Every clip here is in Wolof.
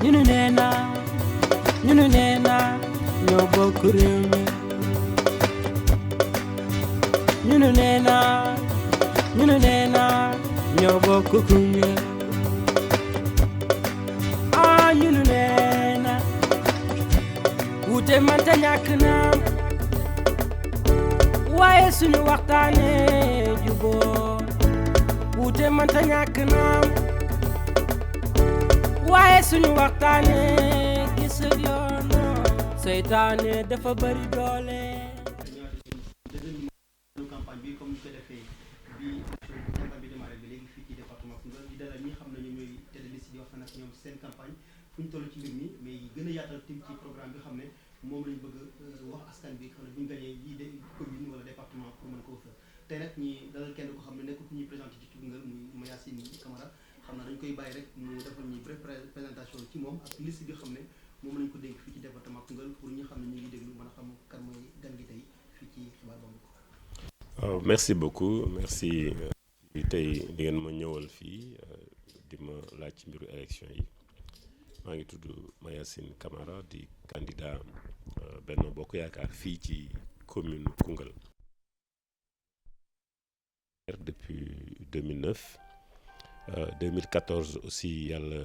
ñunu nee na ñoo bokk réew mi ñunu nee na ñoo bokk Koungheul ñunu nee na wuute manta ñàkk na waaye suñu waxtaanee juboo wuute manta ñàkk na waaye suñu waxtaanee gis yoon seytaane dafa bari doole. campagne bi comme ni ko defee bi campagne bi démarré bi léegi fii ci département Koungheul di dalal ñi xam ne ñoom ñooy tête de liste di waxtaan ak ñoom seen campagne fu ñu toll ci mbir mi mais gën a yaatal tim ci programme bi xam ne moom lañ bëgg wax askan bi xam ne bu ñu gañee lii de commune wala département pour mën ko wësal tey nag ñi dalal kenn ko xam ne nekkul ñuy présenté ci Koungheul muy Mayacine Camara xam naa dañ koy bàyyi rek mu defal ñuy bref présentation ci moom ak liste bi xam ne moom lañ ko dénk fii ci département Koungheul pour ñi xam ne ñu ngi déglu mën a xam kan mooy gan gi tey fii ci xibaar boobu. waaw merci beaucoup merci tey di ngeen ma ñëwal fii di ma laaj ci mbiru élection yi maa ngi tudd Mayacine Camara di candidat Benno Bokk Yaakaar fii ci commune Koungheul depuis 2009 2014 aussi yàlla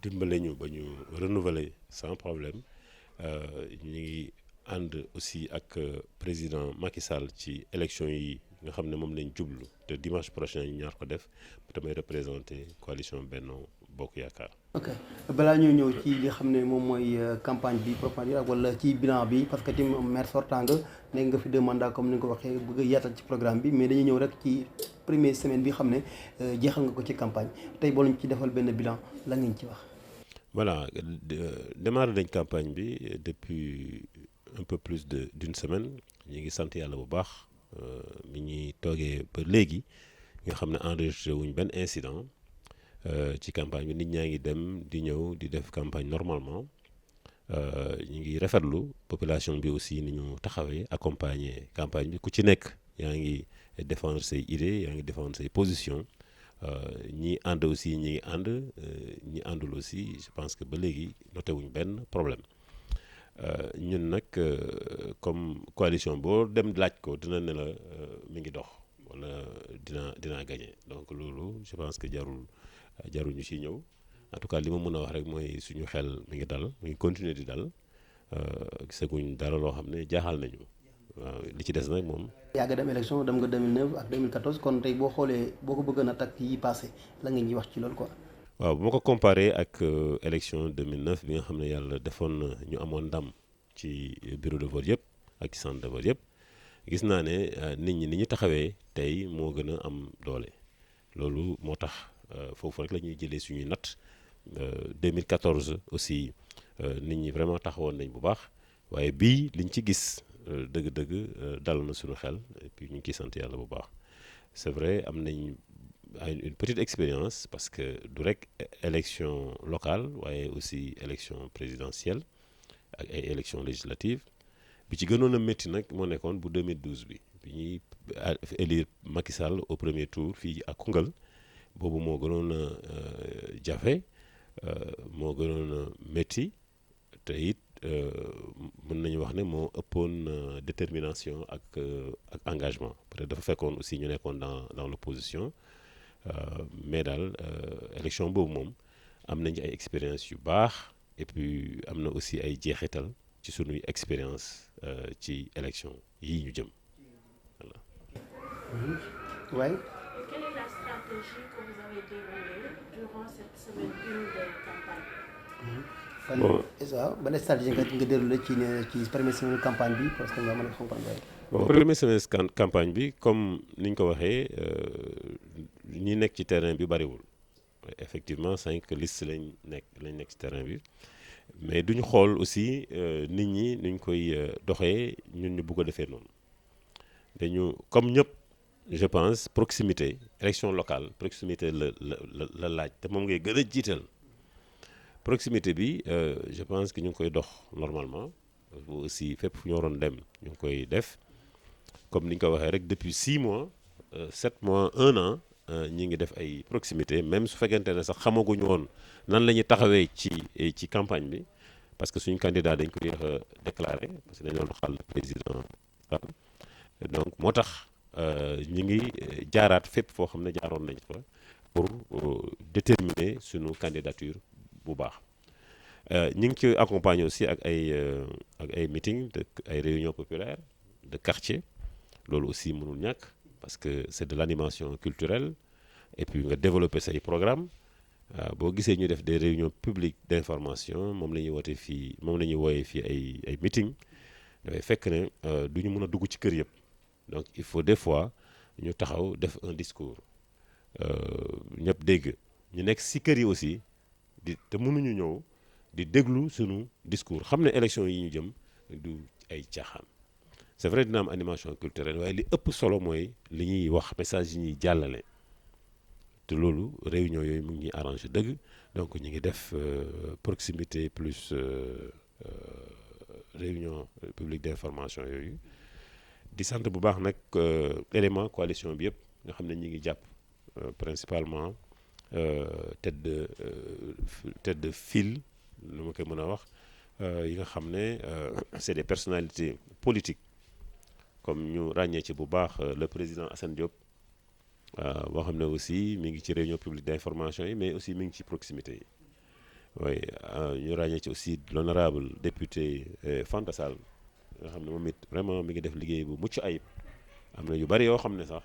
dimbale ñu ba ñu renouveler sans problème ñu ngi ànd aussi ak président Macky Sall ci élection yi nga xam ne moom lañ jublu te dimanche prochain ñu ñaar ko def damay représenter coalition Benno Bokk Yaakaar. ok balaa ñoo ñëw ci li xam ne moom mooy campagne bi proprement wala ci bilan bi parce que tim maire sortant nga nekk nga fi 2 mandats comme ni nga ko waxee bëgg a yaatal ci programme bi mais dañuy ñëw rek ci première semaine bi xam ne jeexal nga ko ci campagne tey boo ñu ci defal benn bilan la ngeen ci wax. voilà démarré nañ campagne bi depuis un peu plus d'une semaine ñu ngi sant yàlla bu baax mi ñuy toogee ba léegi nga xam ne enregistré wuñ benn incident ci campagne bi nit ñaa ngi dem di ñëw di def campagne normalement ñu ngi rafetlu population bi aussi ni ñu taxawee accompagner campagne bi ku ci nekk yaa ngi défendre say idées yaa ngi défendre say positions ñi ànd aussi ñi ngi ànd ñi àndul aussi je pense que ba léegi noté wuñ benn problème ñun nag comme coalition boo dem laaj ko dina ne la mi ngi dox wala dinaa gagné donc loolu je pense que jarul ñu ciy ñëw en tout cas li ma mën a wax rek mooy suñu xel mi ngi dal mi ngi continuer di dal gisaguñ dara loo xam ne jaaxal nañu waaw li ci des nag moom. yàgg dem élection dem nga 2009 ak 2014 kon tey boo xoolee boo ko bëggoon a takk yi passé la nga ñuy wax ci loolu quoi. waaw bu ma ko comparé ak élection 2009 bi nga xam ne yàlla defoon na ñu amoon ndam ci bureau de vote yëpp ak ci centre de vote yëpp gis naa ne nit ñi ni ñu taxawee tey moo gën a am doole loolu moo tax foofu rek la ñuy jëlee suñuy natt 2014 aussi nit ñi vraiment taxawoon nañ bu baax waaye bii liñ ci gis dëgg-dëgg dal na suñu xel et puis ñu ngi ciy sant yàlla bu baax c'est vrai am nañ une petite expérience parce que du rek élection locale waaye aussi élection présidentielle ak ay élection législative bi ci gënoon a métti nag moo nekkoon bu 2012 bi ñuy élire Macky Sall au premier tour fii ak Koungheul boobu moo gënoon a jafe moo gënoon a métti te it mën nañu wax ne moo ëppoon détermination ak engagement peut-être dafa fekkoon aussi ñu nekkoon dans l'opposition mais daal élection boobu moom am nañu ay expérience yu baax et puis am na aussi ay jeexital ci sunuy expérience ci élection yii ñu jëm voilà. Ouais. Quelle est la stratégie que vous avez déroulée durant cette semaine 1 de campagne? Bon, ban stratégie nga déroulé ci première semaine campagne bi parce que nga mën a comprendre. bon première semaine campagne bi comme ni ñu ko waxee ñi nekk ci terrain bi bariwul effectivement 5 listes lañ nekk ci terrain bi mais duñu xool aussi nit ñi nuñ koy doxee ñun ñu bugg a defee noonu dañu comme ñëpp je pense proximité élection locale proximité la laaj te moom ngay gën a jiital proximité bi je pense que ñu ngi koy dox normalement aussi fépp fu ñu waroon dem ñu ngi koy def comme ni ñu ko waxee rek depuis 6 mois 7 mois 1 an ñi ngi def ay proximité même su fekkente ne sax xamaguñu woon nan la ñuy taxawee ci campagne bi parce que suñu candidat dañ ko yéex a déclaré parce que dañu doon xal président donc moo tax ñi ngi jaaraat fépp foo xam ne jaaroon nañ fa pour déterminer suñu candidature bu baax ñi ngi ci accompagner aussi ak ay meeting ay réunions populaires de quartier loolu aussi mënul ñàkk parce que c'est de l'animation culturelle et puis nga développer say programme boo gisee ñu def des réunions publiques d'information moom la ñuy woote fii moom la ñuy wooyee fii ay meeting dafay fekk ne du ñu mën a dugg ci kër yëpp donc il faut des fois ñu taxaw def un discours ñëpp dégg ñu nekk ci kër yi aussi te mënuñu ñëw di déglu sunu discours xam ne élection yi ñu jëm du ay caaxaan c'est vrai dina am animation culturelle waaye li ëpp solo mooy li ñuy wax message yi ñuy jàllale te loolu réunion yooyu mu ngi ñuy arrangé dëgg donc ñu ngi def proximité plus réunion publique d'information yooyu di sant bu baax nag élément coalition bi yëpp nga xam ne ñi ngi jàpp principalement tête de file lu ma koy mën a wax yi nga xam ne c'est des personnalités politiques comme ñu ràññee ci bu baax le président Assane Diop boo xam ne aussi mi ngi ci réunion publique d'information yi mais aussi mi ngi ci proximité yi oui ñu ràññee ci aussi l'honorable député Fanta Sall nga xam ne moom it vraiment mi ngi def liggéey bu mucc ayib am na yu bari yoo xam ne sax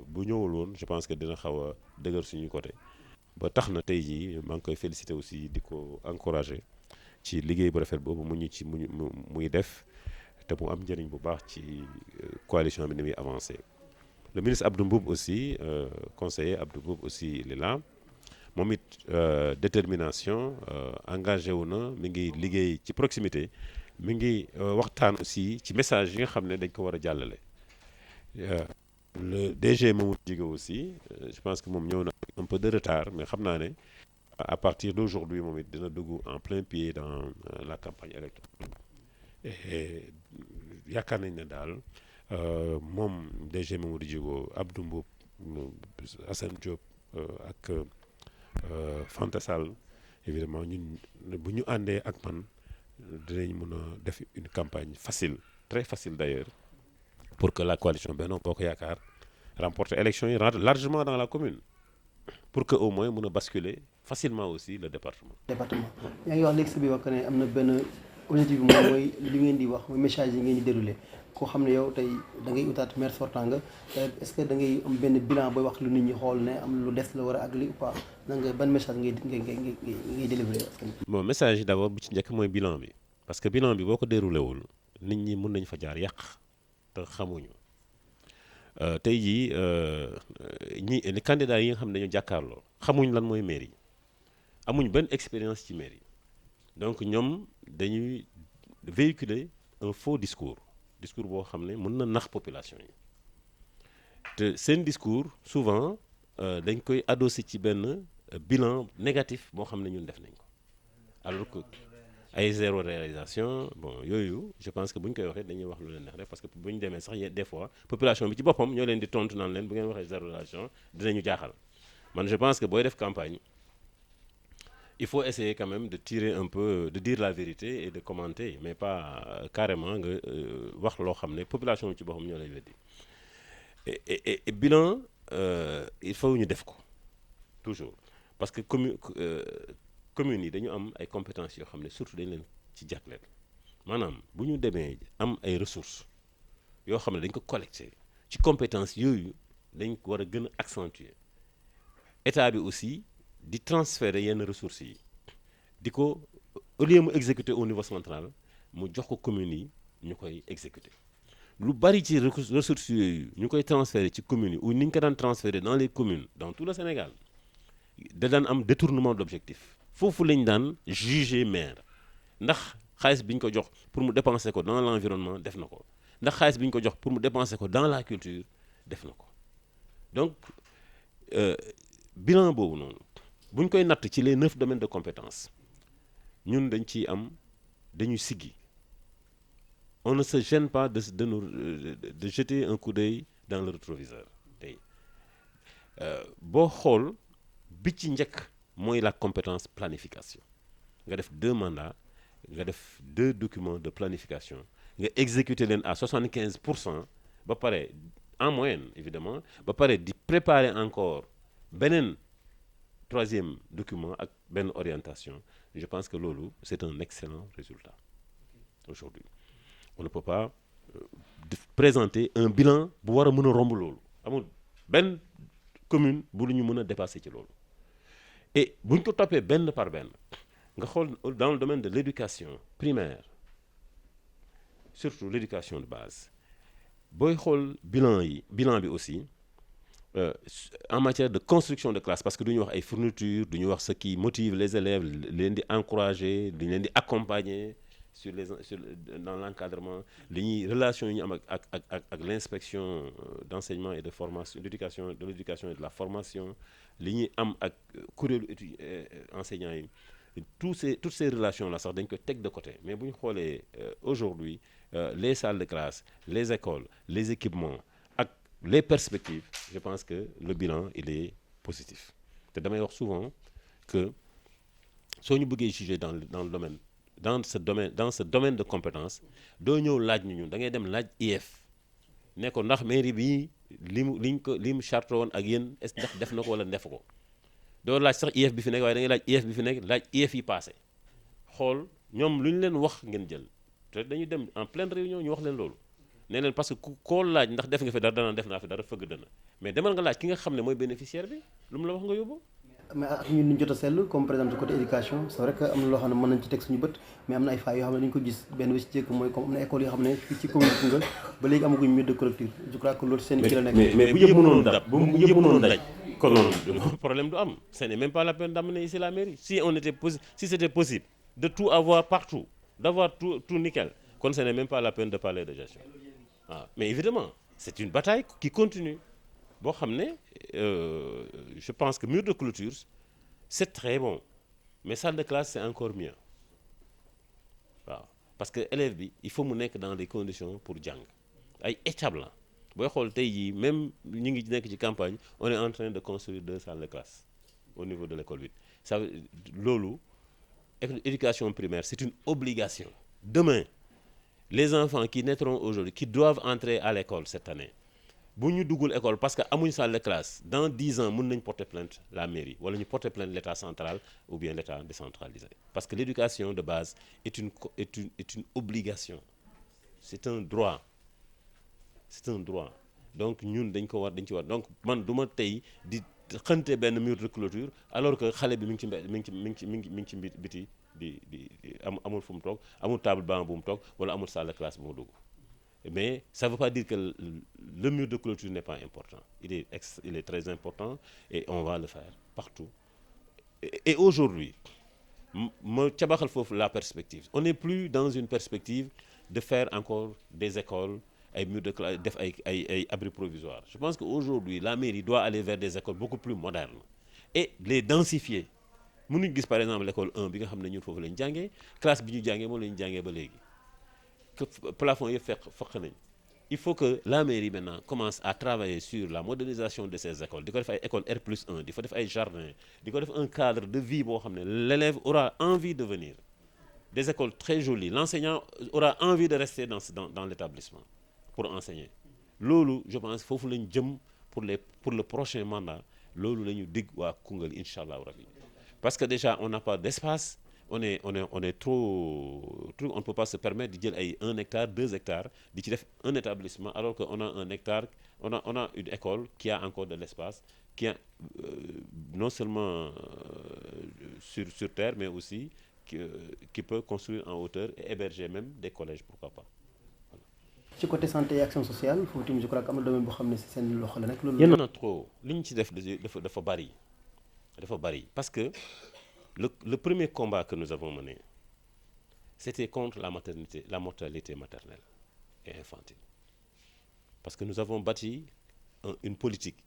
bu ñëwul woon je pense que dina xaw a dëgër suñu côté ba tax na tey jii maa ngi koy féliciter aussi di ko encourager ci liggéey bu rafet boobu muy def te mu am njëriñ bu baax ci coalition bi ni muy avancer. Le ministre Abdou Mboub aussi conseiller Abdou Mboub aussi il est là moom it détermination engagé wu na mi ngi liggéey ci proximité mi ngi waxtaan aussi ci message yi nga xam ne dañ ko war a jàllale. Le DG Mamadou Diégué aussi je pense que moom ñëw na un peu de retard mais xam naa ne à partir d'aujourd'hui moom it dina dugg en plein pied dans la campagne électorale et yaakaar nañ ne daal moom DG Mamadou Diégué Abdou Mboub Assane Diop ak Fanta Sall évidemment ñun bu ñu àndee ak man dinañ mën a def une campagne facile très facile d'ailleurs pour que la coalition Benno Bokk Yaakaar remporte élection yi rentre largement dans la commune pour que au moins mën a basculer facilement aussi le département. yaa ngi wax léegi si biir wax que ne am na benn objectif bi moom mooy li ngeen di wax mooy message yi ngeen di dérouler koo xam ne yow tey da ngay utaat maire sortant nga est-ce que da ngay am benn bilan booy wax lu nit ñi xool ne am lu des la war a àggali ou pas nan nga ban message ngay délivrer. bon message yi d'abord bu ci njëkk mooy bilan bi parce que bilan bi boo ko déroulé wul nit ñi mën nañ fa jaar yàq te xamuñu tey jii ñi candidats yi nga xam ne dañoo jàkkaarloo xamuñ lan mooy mairie amuñ benn expérience ci mairie donc ñoom dañuy véhiculer un faux discours boo xam ne mën na nax population yi te seen discours souvent dañ koy adossé ci benn bilan négatif boo xam ne ñun def nañ ko alors que ay zéro réalisation bon yooyu je pense que bu ñu koy waxee dañuy wax lu leen neex rek parce que bu ñu demee sax des fois population bi ci boppam ñoo leen di tontu naan leen bu ngeen waxee zéro réalisation dinañu jaaxal man je pense que booy def campagne il faut essayer quand même de tirer un peu de dire la vérité et de commenter mais pas carrément nga wax loo xam ne population bi ci boppam ñoo lay weddi et bilan il faut ñu def ko toujours parce que communes yi dañu am ay compétences yoo xam ne surtout dañ leen ci jagleel maanaam bu ñu demee am ay ressources yoo xam ne dañ ko collecté ci compétences yooyu dañ ko war a gën a accentuer état bi aussi di transférer yenn ressources yi di ko au lieu mu exécuter au niveau central mu jox ko communes yi ñu koy exécuter lu bari ci ressources yooyu ñu koy transférer ci communes yi ou ni ñu ko daan transférer dans les communes dans tout le Sénégal da daan am détournement d'objectif foofu lañ daan juger maire ndax xaalis bi ñu ko jox pour mu dépenser ko dans l'environnement def na ko ndax xaalis bi ñu ko jox pour mu dépenser ko dans la culture def na ko donc bilan boobu noonu bu ñu koy natt ci les 9 domaines de compétence ñun dañ ciy am dañuy siggi on ne se gêne pas de jeter un coup d'œil dans le rétroviseur tey boo xool bi ci njëkk mooy la compétence planification nga def 2 mandats nga def 2 documents de planification nga exécuter leen à 75% ba pare en moyenne évidemment ba pare di préparer encore beneen 3e document ak benn orientation. Je pense que loolu c'est un excellent résultat aujourd'hui. On ne peut pas présenter un bilan bu war a mën a romb loolu amul benn commune bu lu ñu mën a dépasser ci loolu. Et bu ñu ko toppee benn par benn nga xool dans le domaine de l'éducation primaire surtout l'éducation de base booy xool bilan bi aussi en matière de construction de classe parce que du ñu wax ay fournitures du ñu wax ce qui motive les élèves leen di encourager du leen di accompagner dans l'encadrement li ñuy relation yi ñu am ak l'inspection d'enseignement et de formation de l'éducation et de la formation li ñuy am ak kuréelu enseignants yi toutes ces relations là sax dañ ko teg de côté mais bu ñu xoolee aujourd'hui les salles de classe les écoles les équipements ak les perspectives je pense que le bilan il est positif te damay wax souvent que soo ñu bëggee juger dans ce domaine de compétence doo ñëw laaj ñu ñun da ngay dem laaj IEF ne ko ndax mairie bi li mu charte woon ak yéen est ndax def na ko wala def ko doo laaj sax IEF bi fi nekk waaye da ngay laaj IEF bi fi nekk laaj IEF yi passé xool ñoom lu ñu leen wax ngeen jël te dañuy dem en pleine réunion ñu wax leen loolu nee leen parce que koo laaj ndax def nga fi dara danaa def naa fi dara fëgg dana mais demal nga laaj ki nga xam ne mooy bénéficiaire bi lu mu la wax nga yóbbu. mais ak ñun ñu jot a seetlu comme par exemple côté éducation c'est vrai que am na loo xam ne mën nañ ci teg suñu bët mais am na ay failles yoo xam ne dañu ko gis benn bi ci jëkk mooy comme am na école yoo xam ne fii ci commune Koungheul ba léegi amaguñ mur de clôture je crois que loolu seen ci la nekk. mais bu yëpp mënoon daj kon noonu problème du am ce n'est même pas la peine d'amener ici la mairie si c'était possible de tout avoir partout d'avoir tout nickel kon ce n'est même pas la peine de parler de gestion mais évidemment c'est une bataille qui continue boo xam ne je pense que mur de clôture c'est très bon mais salle de classe c'est encore mieux waaw parce que élève bi il faut mu nekk dans des conditions pour jàng ay étapes la booy xool tey jii même ñu ngi nekk ci campagne on est en train de construire 2 salles de classe au niveau de l'école 8 ça loolu éducation primaire c'est une obligation demain les enfants qui naîtront aujourd'hui qui doivent entrer à l'école cette année bu ñu duggul école parce que amuñ salle de classe dans 10 ans mën nañ porter plainte la mairie wala ñu porter plainte l'État central ou bien l'État décentralisé parce que l'éducation de base est une obligation c'est un droit donc ñun dañ ci war donc man du ma tey di xënte benn mur de clôture alors que xale bi mi ngi ci biti di amul fu mu toog amul table banc bu mu toog wala amul salle de classe bu mu dugg mais ça veut pas dire que le mur de clôture n'est pas important il est très important et on va le faire partout et aujourd'hui ma cabaxal foofu la perspective on n'est plus dans une perspective de faire encore des écoles ay murs de classe def ay abris provisoires je pense que aujourd'hui la mairie doit aller vers des écoles beaucoup plus modernes et les densifier mënuñu gis par exemple l'école 1 bi nga xam ne ñun foofu lañu jàngee classe bi ñu jàngee moom la ñu jàngee ba léegi que plafond yëpp fekk nañ il faut que la mairie maintenant commence à travailler sur la modernisation de ces écoles di ko def ay école R+1 di fa def ay jardin di ko def un cadre de vie boo xam ne l'élève aura envie de venir des écoles très jolies l'enseignant aura envie de rester dans l'établissement pour enseigner loolu je pense foofu lañ jëm pour le prochain mandat loolu la ñu dig waa Koungheul incha allahu rabbi parce que déjà on n'a pas d'espace on est trop on ne peut pas se permettre di jël ay 1 hectare 2 hectares di ci def un établissement alors que on a un hectare on a une école qui a encore de l'espace qui a non seulement sur terre mais aussi qui peut construire en hauteur et héberger même des collèges pourquoi pas. ci côté santé et action sociale foofu tamit je crois que am na domaine boo xam ne si seen loxo la nekk. loolu na trop li ñu ci def dafa bari parce que le premier combat que nous avons mené c'était contre la mortalité maternelle et infantile parce que nous avons bâti une politique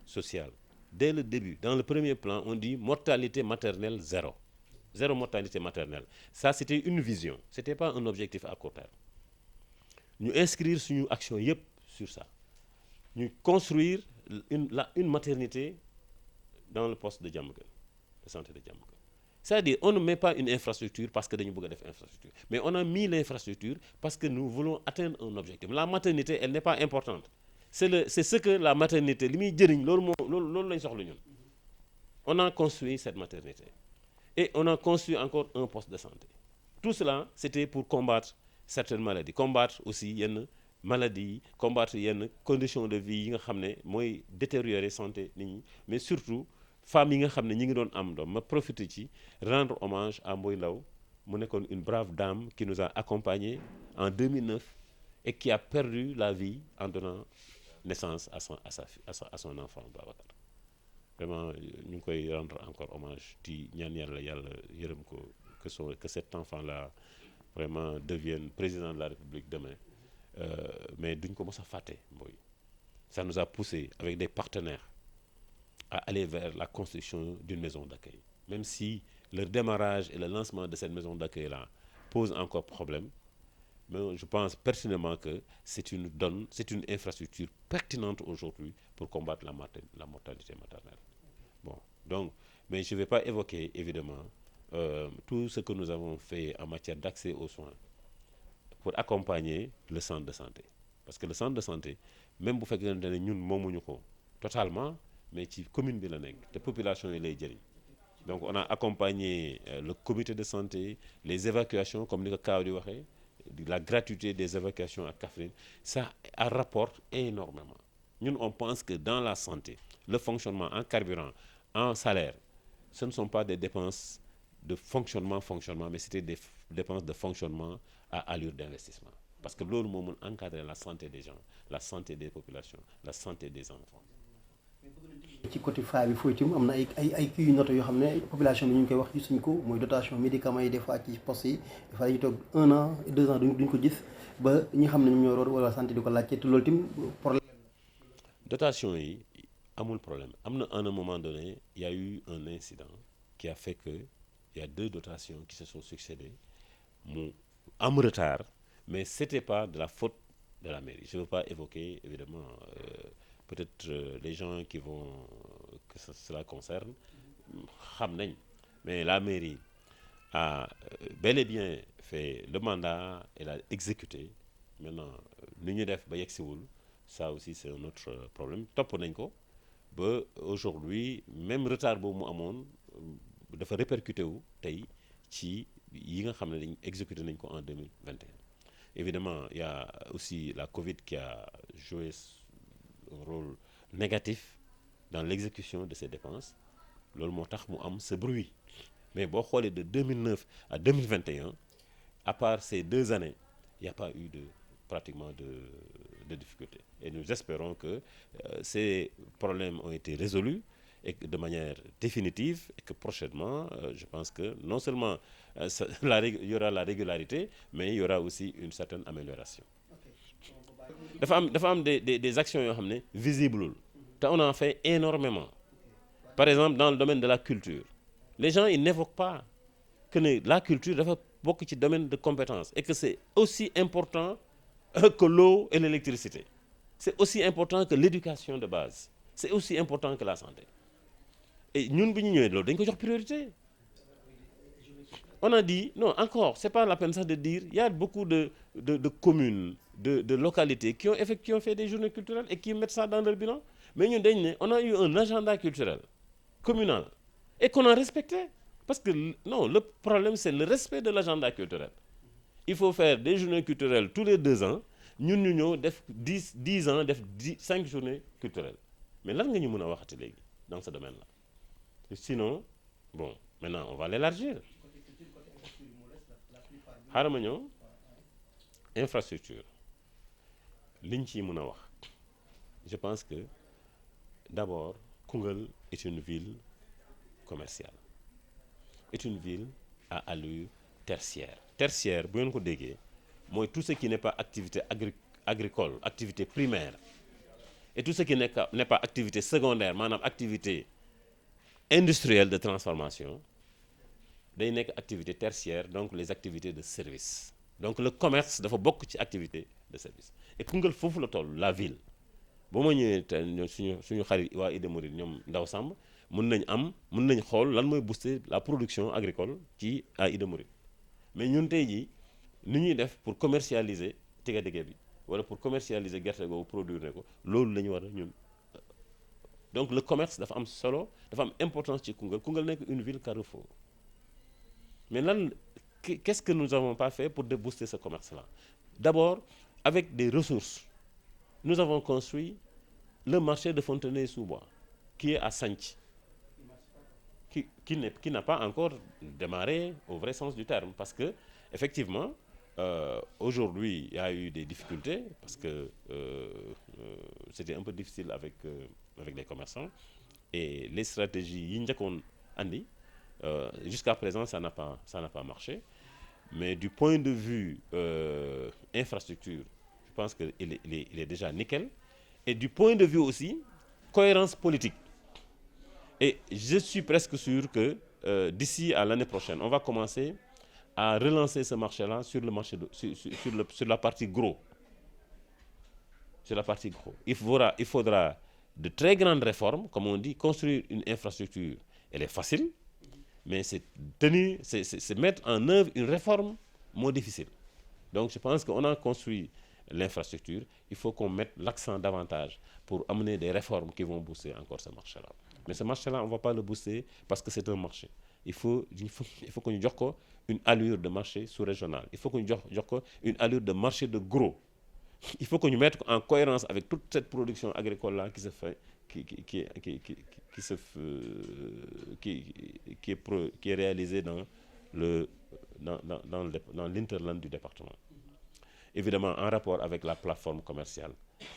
sociale dès le début dans le premier plan on dit mortalité maternelle zéro mortalité maternelle ça c'était une vision c'était pas un objectif à court terme ñu inscrire suñu action yépp sur ça ñu construire une maternité dans le poste de Diamaguène, de santé de Diamaguène. C'est-à-dire, on ne met pas une infrastructure parce que dañu bëgg a def infrastructure, mais on a mis l'infrastructure parce que nous voulons atteindre un objectif. La maternité, elle n'est pas importante. C'est ce que la maternité li muy jëriñ loolu lañ soxla ñun. On a construit cette maternité et on a construit encore un poste de santé. Tout cela, c'était pour combattre certaines maladies, combattre aussi yenn maladies, combattre yenn conditions de vie yi nga xam ne mooy détériorer santé nit ñi, mais surtout femmes yi nga xam ne ñi ngi doon am doom. Ma profité ci rendre hommage à Mboy Law mu nekkoon une brave dame qui nous a accompagnés en 2009 et qui a perdu la vie en donnant naissance à son enfant Babacar. Vraiment ñu ngi koy rendre encore hommage di ñaan yàlla yërëm ko que cet enfant-là vraiment devienne président de la République demain. Mais duñ ko mos a fàtte Mboy. Ça nous a poussé avec des partenaires à aller vers la construction d'une maison d'accueil. Même si le démarrage et le lancement de cette maison d'accueil-là pose encore problème, mais je pense pertinemment que c'est une infrastructure pertinente aujourd'hui pour combattre la mortalité maternelle. Bon, donc, mais je ne vais pas évoquer évidemment tout ce que nous avons fait en matière d'accès aux soins pour accompagner le centre de santé. Parce que le centre de santé, même si nous avons fait totalement, mais ci commune bi la nekk te population yi lay jëriñ. Donc on a accompagné le comité de santé, les évacuations comme ni ko Kaaw di waxee, la gratuité des évacuations à Kaffrine, ça rapporte énormément. Ñun on pense que dans la santé, le fonctionnement en carburant, en salaire, ce ne sont pas des dépenses de fonctionnement, mais c'était des dépenses de fonctionnement à allure d'investissement. Parce que loolu moo mën encadrer la santé des gens, la santé des populations, la santé des enfants. ci côté FA bi fooy tim am na ay kii yu noté yoo xam ne population bi ñu ngi koy wax gisuñu ko mooy dotation médicaments yi des fois ci poste yi des fois dañuy toog 1 an 2 ans duñ ko gis ba ñi xam ne ñoom ñoo roor wala santé di ko laajte te loolu tim problème. Dotation yi amul problème am na à un moment donné il y a eu un incident qui a fait que il y a 2 dotations qui se sont succédées mu am retard mais c'était pas de la faute de la mairie. Je ne veux pas évoquer évidemment peut-être les gens que cela concerne xam nañ, mais la mairie a bel et bien fait le mandat, elle a exécuté. Maintenant ni ñu def ba yegsiwul, ça aussi c'est un autre problème. Topp nañ ko ba aujourd'hui même retard boobu mu amoon dafa répercuté wu tey ci yi nga xam ne dañ exécuté nañ ko en 2021. Évidemment il y a aussi la Covid qui a joué un rôle négatif dans l'exécution de ces dépenses. Loolu moo tax mu am ce bruit. Mais boo xoolee de 2009 à 2021, à part ces 2 années, il n'y a pas eu pratiquement de difficultés. Et nous espérons que ces problèmes ont été résolus et que de manière définitive et que prochainement, je pense que non seulement il y aura la régularité, mais il y aura aussi une certaine amélioration. dafa am des actions yoo xam ne visibles te on en fait énormément. Par exemple dans le domaine de la culture, les gens ils n'évoquent pas que la culture dafa bokk ci domaine de compétence et que c'est aussi important que l'eau et l'électricité. C'est aussi important que l'éducation de base. C'est aussi important que la santé. Et ñun bi ñu ñëwee loolu dañ ko jox priorité. On a dit non, encore c'est pas la peine ça de dire, il y a beaucoup de communes, de localités qui ont fait des journées culturelles et qui mettent ça dans leur bilan. Mais ñun dañ ne on a eu un agenda culturel communal et qu'on a respecté. Parce que non, le problème c'est le respect de l'agenda culturel. Il faut faire des journées culturelles tous les 2 ans. Ñun ñu ñëw def 10 ans def 5 journées culturelles. Mais lan nga ñu mën a waxati léegi dans ce domaine-là? Sinon, bon, maintenant on va l'élargir. Xaaral ma ñëw infrastructure liñ ciy mën a wax. Je pense que d'abord Koungheul est une ville commerciale, est une ville à allure tertiaire. Tertiaire bu ngeen ko déggee mooy tout ce qui n'est pas activité agricole, activité primaire, et tout ce qui n'est pas activité secondaire, maanaam activité industrielle de transformation, day nekk activité tertiaire, donc les activités de service. Donc le commerce dafa bokk ci activité de service. Et Koungheul foofu la toll, la ville. ba ma ñëwee te suñu xarit waa Ida Mouride ñoom Ndaw Samb mën nañ xool lan mooy booster la production agricole ci à Ida Mouride mais ñun tey jii ni ñuy def pour commercialiser tiga-tiga bi wala pour commercialiser gerte googu produire ne ko loolu la ñu war a ñun. Donc le commerce dafa am solo dafa am importance ci Koungheul nekk une ville carrefour mais qu'est-ce que nous n'avons pas fait pour booster ce commerce-là? D'abord, avec des ressources, nous avons construit le marché de Fontenay-sous-Bois, qui est à Santhie, qui n'a pas encore démarré au vrai sens du terme, parce que effectivement, aujourd'hui, il y a eu des difficultés, parce que c'était un peu difficile avec les commerçants, et les stratégies Yinjakon Andi, jusqu'à présent, ça n'a pas marché. Mais du point de vue infrastructure, je pense qu'il est déjà nickel. Et du point de vue aussi, cohérence politique. Et je suis presque sûr que d'ici à l'année prochaine, on va commencer à relancer ce marché-là sur le marché sur la partie gros. Sur la partie gros. Il faudra de très grandes réformes, comme on dit, construire une infrastructure, elle est facile. Mais c'est mettre en œuvre une réforme moins difficile. Donc je pense qu'on a construit l'infrastructure, il faut qu'on mette l'accent davantage pour amener des réformes qui vont booster encore ce marché-là. Mais ce marché-là, on ne va pas le booster parce que c'est un marché. Il faut qu'on lui donne une allure de marché sous-régional. Il faut qu'on lui donne une allure de marché de gros. Il faut qu'on lui mette en cohérence avec toute cette production agricole-là qui se fait, qui est réalisé dans l'interland du département. Évidemment, en rapport avec la plateforme commerciale,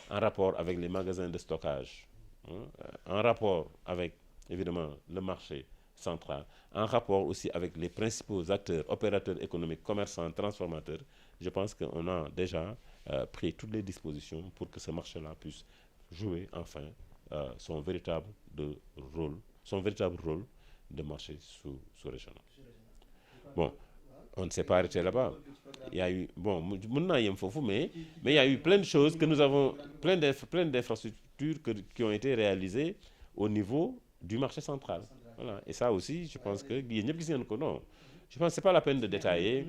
en rapport avec les magasins de stockage, en rapport avec, évidemment, le marché central, en rapport aussi avec les principaux acteurs, opérateurs économiques, commerçants, transformateurs, je pense qu'on a déjà pris toutes les dispositions pour que ce marché-là puisse jouer enfin son véritable rôle de marché sous-régional. Bon, on ne s'est pas arrêté là-bas. Il y a eu, mais il y a eu plein de choses que nous avons, plein d'infrastructures qui ont été réalisées au niveau du marché central. Voilà. Et ça aussi, je pense que non. Je pense que ce n'est pas la peine de détailler.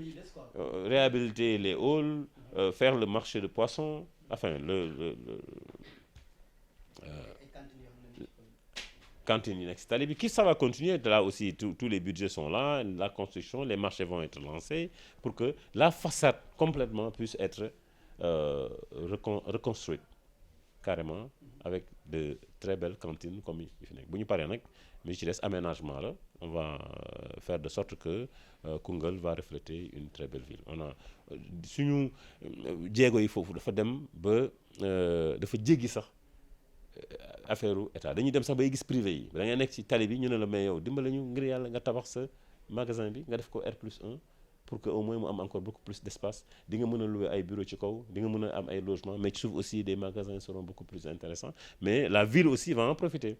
Réhabiliter les halls, faire le marché de poissons, enfin, cantine etc. Qui ça va continuer, là aussi tous les budgets sont là, la construction, les marchés vont être lancés pour que la façade complètement puisse être reconstruite carrément avec de très belles cantines comme il fait. Si nous parlons de aménagement là, on va faire de sorte que Koungheul va refléter une très belle ville. On a suñu jéego yi fofu dafa dem ba dafa jéggi sax affaire état dañuy dem sax bay gis privé yi da ngay nekk ci tali bi ñu ne la mais yow dimbale ñu ngir yàlla nga tabax sa magasin bi nga def ko R+1 pour que au moins mu am encore beaucoup plus d'espace di nga mën a louer ay bureaux ci kaw di nga mën a am ay logements mais ci suuf aussi des magasins seront beaucoup plus intéressants mais la ville aussi va en profiter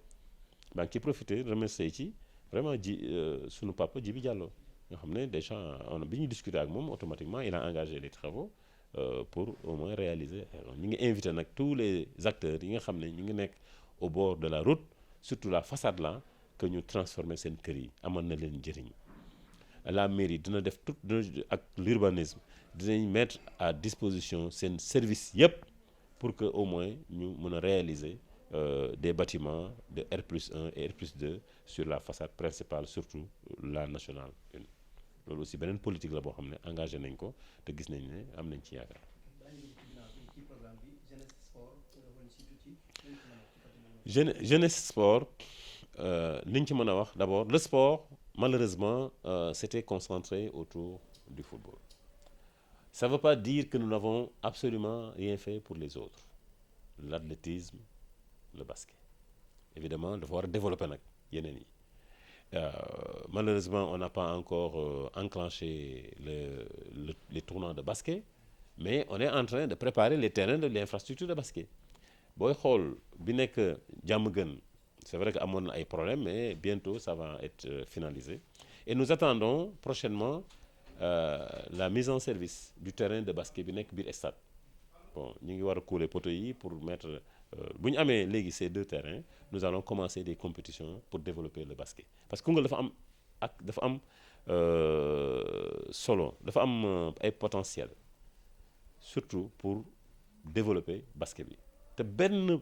ba ci profiter remercier ci vraiment sunu papa Djibi Diallo nga xam ne déjà bi ñu discuter ak moom automatiquement il a engagé les travaux pour au moins réaliser. Ñu ngi invité nag tous les acteurs yi nga xam ne ñu ngi nekk au bord de la route surtout la façade là que ñu transformer seen kër yi amal na leen njëriñ. La mairie dina def tout ak l'urbanisme dinañ mettre à disposition seen service yépp pour que au moins ñu mën a réaliser des bâtiments de R+1 et R+2 sur la façade principale surtout la nationale 1. loolu aussi beneen politique la boo xam ne engagé nañ ko te gis nañ ne am nañ ci yaakaar. Jeunesse sport liñ ci mën a wax d'abord le sport malheureusement s'était concentré autour du football. Ça ne veut pas dire que nous n'avons absolument rien fait pour les autres. L'athlétisme, le basket. Évidemment dafa war a développer nag yeneen yi. Malheureusement, on n'a pas encore enclenché les tournois de basket, mais on est en train de préparer les terrains de l'infrastructure de basket. Boy xool bi nekk Diamaguène, c'est vrai qu'il y a des problèmes, mais bientôt ça va être finalisé. Et nous attendons prochainement la mise en service du terrain de basket bi nekk biir stade. Bon, ñu ngi war a couler poteaux yi pour mettre bu ñu amee léegi ces 2 terrains nous allons commencer des compétitions pour développer le basket parce que Koungheul dafa am solo dafa am ay potentiel surtout pour développer basket bi te benn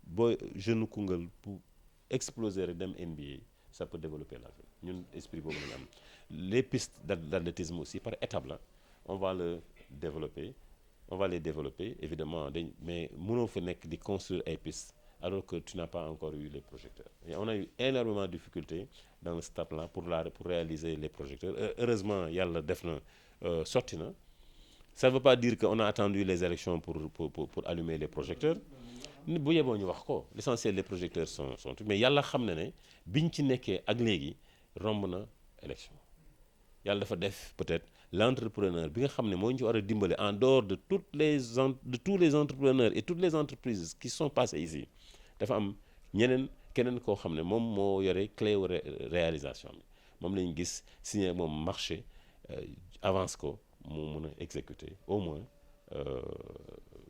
booy jeune Koungheul pour exploser rek dem NBA ça peut développer la ville ñun esprit boobu la ñu am les pistes d'athlétisme aussi par étape la on va les développer évidemment mais mënoo fa nekk di construire ay pistes alors que tu n'as pas encore eu les projecteurs et on a eu énormément de difficultés dans ce stade-là pour réaliser les projecteurs heureusement yàlla def na sotti na ça ne veut pas dire qu'on a attendu les élections pour allumer les projecteurs bu yeboo ñu wax ko l'essentiel les projecteurs sont mais yàlla xam na ne biñ ci nekkee ak léegi romb na élection yàlla dafa def peut-être l'entrepreneur bi nga xam ne moo ñu ci war a dimbale en dehors de tous les entrepreneurs et toutes les entreprises qui sont passées ici dafa am keneen koo xam ne moom moo yore clé réalisation bi moom la ñu gis signé moom marché avance ko mu mun a exécuter au moins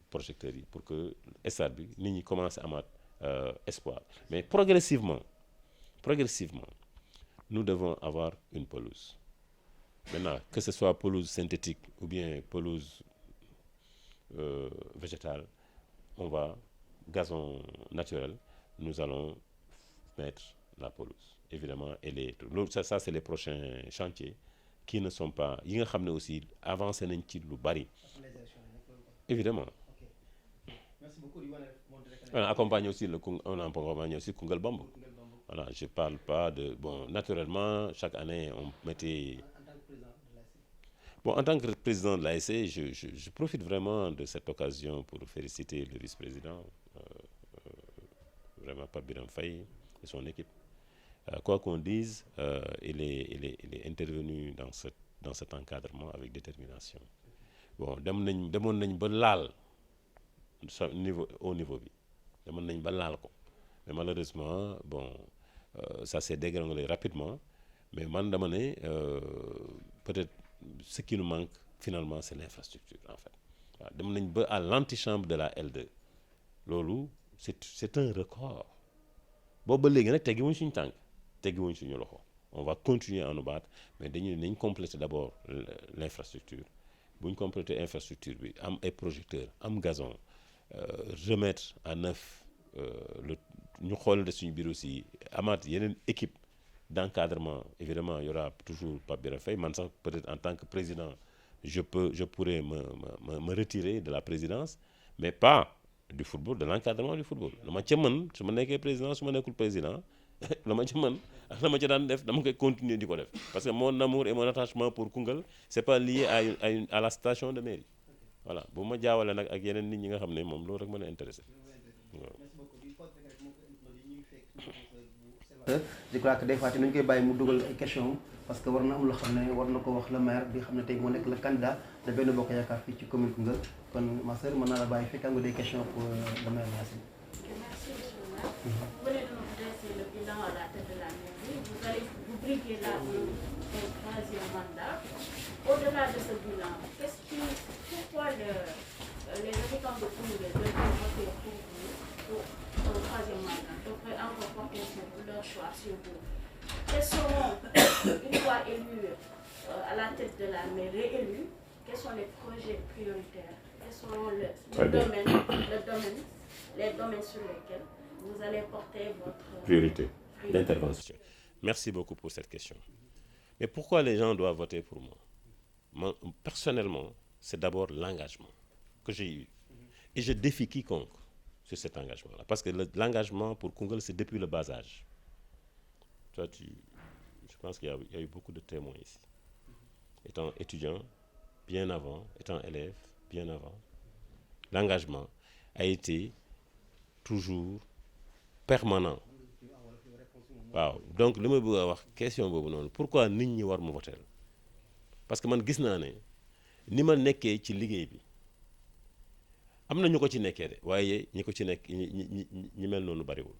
projecteurs yi pour que stade bi nit ñi commencé amaat espoir mais progressivement nous devons avoir une pelouse maintenant que ce soit pelouse synthétique ou bien pelouse végétale gazon naturel nous allons mettre la pelouse évidemment et ça c'est les prochains chantiers qui ne sont pas yi nga xam ne aussi avancé nañ ci lu bari évidemment. Merci beaucoup. On accompagne aussi Koungheul Bambou. Voilà, je parle pas de naturellement chaque année on mettait. En tant que président de l'ASC, je profite vraiment de cette occasion pour féliciter le vice-président, vraiment Pape Biram Faye et son équipe. Quoi qu'on dise, il est intervenu dans cet encadrement avec détermination. demoon nañ ba laal au niveau bi demoon nañ ba laal ko mais malheureusement ça s'est dégringolé rapidement mais man dama ne peut-être ce qui nous manque finalement c'est l'infrastructure en fait waaw dem nañ ba à l'antichambre de la L2 loolu c'est un record boobu ba léegi nag teggiwuñ suñu tànk teggiwuñ suñu loxo on va continuer à nous battre mais nañ compléter d'abord l'infrastructure bu ñu compléter infrastructure bi am ay projecteurs am gazon remettre à neuf ñu xool de suñu biir aussi amaat yeneen équipe d'encadrement évidemment il y aura toujours Pape Biram Faye man sax peut-être en tant que président je pourrais me retirer de la présidence mais pas du football de l'encadrement du football la ma ca mën su ma nekkee président su ma nekkul président la ma ca mën ak la ma ca daan def dama koy continuer di ko def parce que mon amour et mon attachement pour Koungheul c'est pas lié à la station de mairie voilà bu ma jaawale nag ak yeneen nit ñi nga xam ne moom loolu rek mën a intéressé waaw. Je crois que des fois nañu koy bàyyi mu dugal ay questions parce que war na am loo xam ne war na ko wax le maire bi nga xam ne tey moo nekk le candidat de Benno Bokk Yaakaar fii ci commune Koungheul kon ma sœur mën naa la bàyyi fekk am nga des questions pour le maire Yacine. Merci monsieur le maire. Vous venez de nous dresser le bilan à la tête de la mairie. Vous briguez là un troisième mandat. Au-delà de ce bilan, pourquoi les habitants de Koungheul devraient voter pour vous pour un troisième mandat, devraient encore porter leur choix sur vous? Quels seront, une fois élus à la tête de la mairie réélus, quels sont les projets prioritaires? Quels seront les domaines sur lesquels vous allez porter votre priorité d'intervention? Merci beaucoup pour cette question. Mais pourquoi les gens doivent voter pour moi? Moi, personnellement, c'est d'abord l'engagement que j'ai eu. Et je défie quiconque sur cet engagement-là. Parce que l'engagement pour Koungheul, c'est depuis le bas âge. Toi, je pense qu'il y a eu beaucoup de témoins ici. Étant étudiant, bien avant, étant élève, bien avant, l'engagement a été toujours permanent. Waaw donc li ma bëgg a wax question boobu noonu pourquoi nit ñi war ma voter parce que man gis naa ne ni ma nekkee ci liggéey bi am na ñu ko ci nekkee de waaye ñi ko ci nekk ñi mel noonu bariwul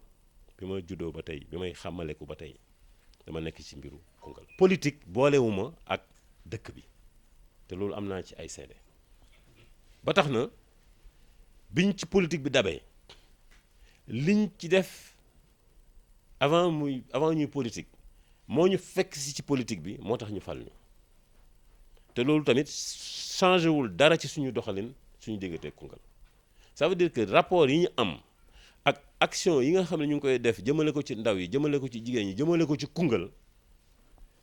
bi ma juddoo ba tey bi may xamaleku ba tey dama nekk ci mbiru Koungheul politique boolewuma ak dëkk bi te loolu am naa ci ay seede ba tax na biñ ci politique bi dabee liñ ci def avant ñuy politique moo ñu fekk si ci politique bi moo tax ñu fal ñu te loolu tamit changé wul dara ci suñu doxalin suñu diggante Koungheul ça veut dire que rapport yi ñu am ak action yi nga xam ne ñu ngi koy def jëmale ko ci ndaw yi jëmale ko ci jigéen ñi jëmale ko ci Koungheul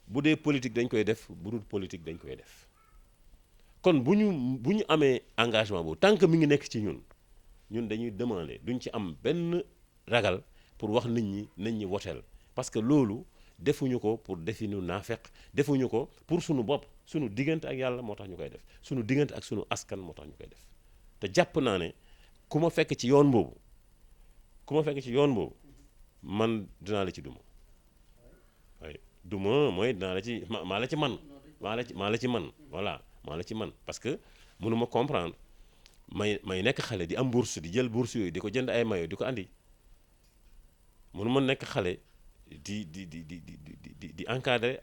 bu dee politique dañ koy def bu dul politique dañ koy def kon bu ñu amee engagement boobu tant que mi ngi nekk ci ñun dañuy demander duñ ci am benn ragal pour wax nit ñi woteel parce que loolu defuñu ko pour definu naafeq defuñu ko pour suñu bopp suñu diggante ak yàlla moo tax ñu koy def suñu diggante ak suñu askan moo tax ñu koy def te jàpp naa ne ku ma fekk ci yoon boobu man dinaa la ci duma waaye duma mooy dinaa la ci maa la ci man voilà maa la ci man parce que mënuma comprendre may nekk xale di am bourse di jël bourse yooyu di ko jënd ay mayo di ko andi mënuma nekk xale di encadrer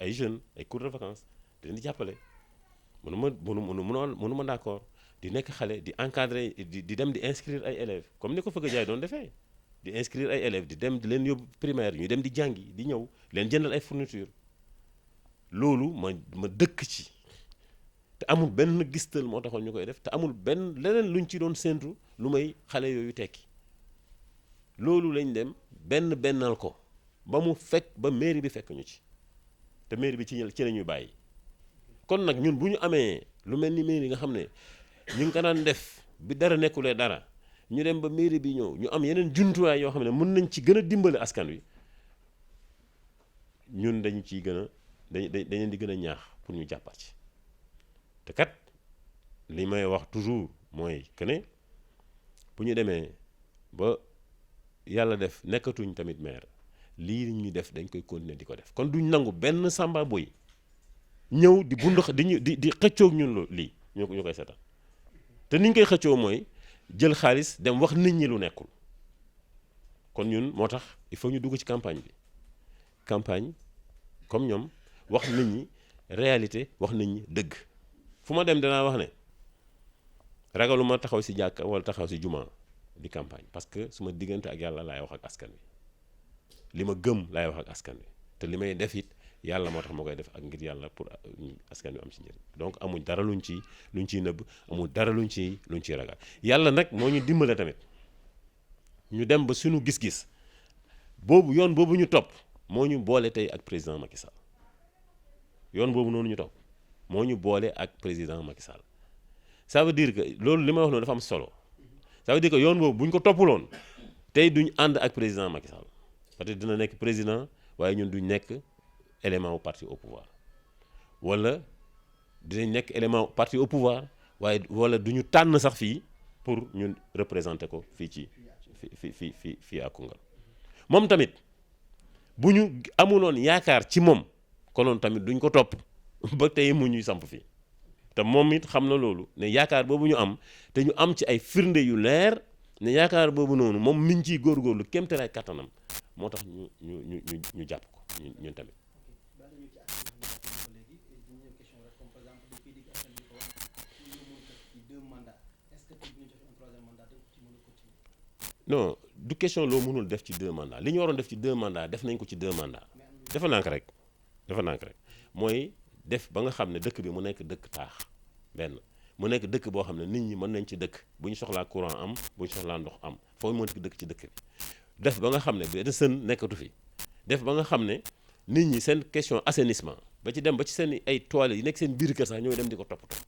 ay jeunes ay cours de vacances di leen di jàppale mënuma d'accord di nekk xale di encadrer di dem di inscrire ay élèves comme ni ko Feugueux Ndiaye doon defee di inscrire ay élèves di dem di leen yóbbu primaire ñu dem di jàngi di ñëw leen jëndal ay fourniture loolu ma dëkk ci te amul benn gistal moo taxoon ñu koy def te amul benn leneen luñ ci doon séentu lu may xale yooyu tekki loolu lañ dem bennal ko ba mu fekk ba mairie bi fekk ñu ci te mairie bi ci la ñuy bàyyi kon nag ñun bu ñu amee lu mel ni mairie nga xam ne ñu ngi ko daan def bi dara nekkulee dara ñu dem ba mairie bi ñëw ñu am yeneen jumtuwaay yoo xam ne mën nañ ci gën a dimbale askan wi ñun dañ ciy gën a dañ leen di gën a ñaax pour ñu jàppaat ci te kat li may wax toujours mooy que ne bu ñu demee ba yàlla def nekkatuñ tamit maire lii ñu def dañ koy continuer di ko def kon duñ nangu benn samba boy ñëw di bundu di xëccoog ñun lii ñu koy seetaan te niñ koy xëccoo mooy jël xaalis dem wax nit ñi lu nekkul kon ñun moo tax il faut ñu dugg ci campagne comme ñoom wax nit ñi réalité wax nit ñi dëgg fu ma dem danaa wax ne ragaluma taxaw si jàkka wala taxaw si juma di campagne parce que su ma diggante ak yàlla laay wax ak askan wi li ma gëm laay wax ak askan wi te li may def it yàlla moo tax ma koy def ak ngir yàlla pour askan wi am ci njëriñ donc amuñ dara luñ ciy nëbb amul dara luñ ciy ragal yàlla nag moo ñu dimbale tamit ñu dem ba suñu gis-gis boobu yoon boobu ñu topp moo ñu boole tey ak président Macky Sall yoon boobu noonu ñu topp moo ñu boole ak président Macky Sall ça veut dire que loolu li may wax noonu dafa am solo ça veut dire que yoon boobu bu ñu ko toppuloon tey duñ ànd ak président Macky Sall peut-être dina nekk président waaye ñun duñ nekk élément au parti au pouvoir wala dinañ nekk élément parti au pouvoir waaye wala duñu tànn sax fii pour ñun représenter ko fii ci fii à Koungheul moom tamit bu ñu amuloon yaakaar ci moom konoon tamit duñ ko topp ba tey mu ñuy samp fii te moom it xam na loolu ne yaakaar boobu ñu am te ñu am ci ay firnde yu leer ne yaakaar boobu noonu moom mi ngi ciy góorgóorlu kéemtalaay kattanam moo tax ñu jàpp ko ñun tamit. non du question loo mënul def ci 2 mandats li ñu waroon def ci 2 mandats def nañ ko ci 2 mandats dafa nànk rek mooy def ba nga xam ne dëkk bi mu nekk dëkk taax benn mu nekk dëkk boo xam ne nit ñi mën nañ ci dëkk bu ñu soxlaa courant am bu ñu soxlaa ndox am foo mën dëkk ci dëkk bi def ba nga xam ne benn sën nekkatu fi def ba nga xam ne nit ñi seen question assainissement ba ci dem ba ci seen ay toilettes yi nekk seen biir kër sax ñooy dem di ko toppatoo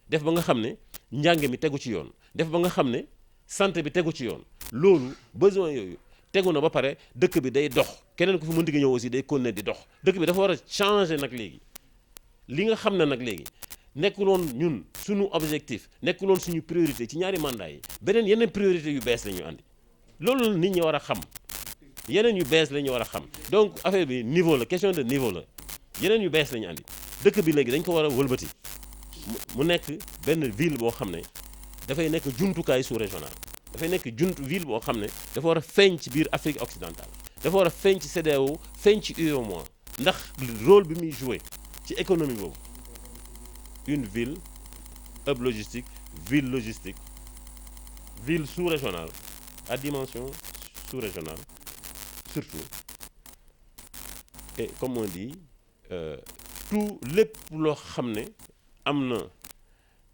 def ba nga xam ne njàng mi tegu ci yoon def ba nga xam ne santé bi tegu ci yoon loolu besoin yooyu tegu na ba pare dëkk bi day dox keneen ku fi mënti ñëw aussi day continuer di dox dëkk bi dafa war a changer nag léegi li nga xam ne nag léegi nekkuloon ñun suñu objectif nekkuloon suñu priorité ci ñaari mandat yi yeneen priorité yu bees la ñu andi loolu nit ñi war a xam yeneen yu bees la ñu war a xam donc affaire bi niveau la question de niveau la yeneen yu bees la ñu andi dëkk bi léegi dañ ko war a wëlbati mu nekk benn ville boo xam ne dafay nekk jumtukaay sous-régional dafay nekk ville boo xam ne dafa war a feeñ ci biir Afrique occidentale dafa war a feeñ ci CEDEAO feeñ ci UEMOA ndax rôle bi muy joué ci économie boobu une ville hub logistique ville logistique ville sous-régionale à dimension sous-régionale surtout, et comme on dit tout lépp loo xam ne am na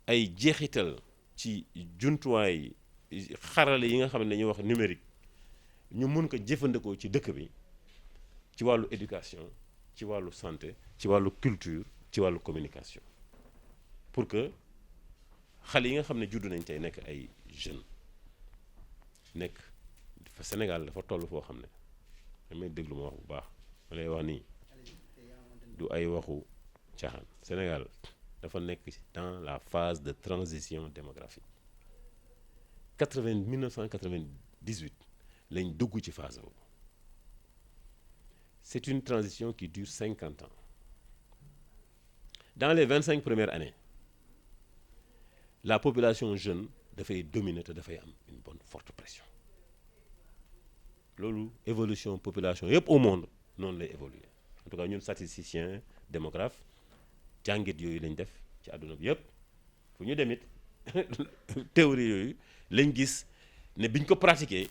ay jeexital ci jumtuwaay xarale yi nga xam ne dañuy wax numérique ñu mun ko jëfandikoo ci dëkk bi ci wàllu éducation ci wàllu santé ci wàllu culture ci wàllu communication pour que xale yi nga xam ne juddu nañ tey nekk ay jeunes nekk Sénégal dafa toll foo xam ne damay déglu ma wax bu baax ma lay wax nii du ay waxu caaxaan. Sénégal dafa nekk dans la phase de transition démographique 1998 lañ dugg ci phase boobu. C'est une transition qui dure 50 ans. Dans les 25 premières années, la population jeune dafay dominer te dafay am une bonne forte pression. Loolu évolution population yëpp au monde noonu lay évoluer. En tout cas ñun statisticien démographe jàngit yooyu lañ def ci àdduna bi yëpp fu ñu demit théorie yooyu lañ gis ne biñ ko pratiquer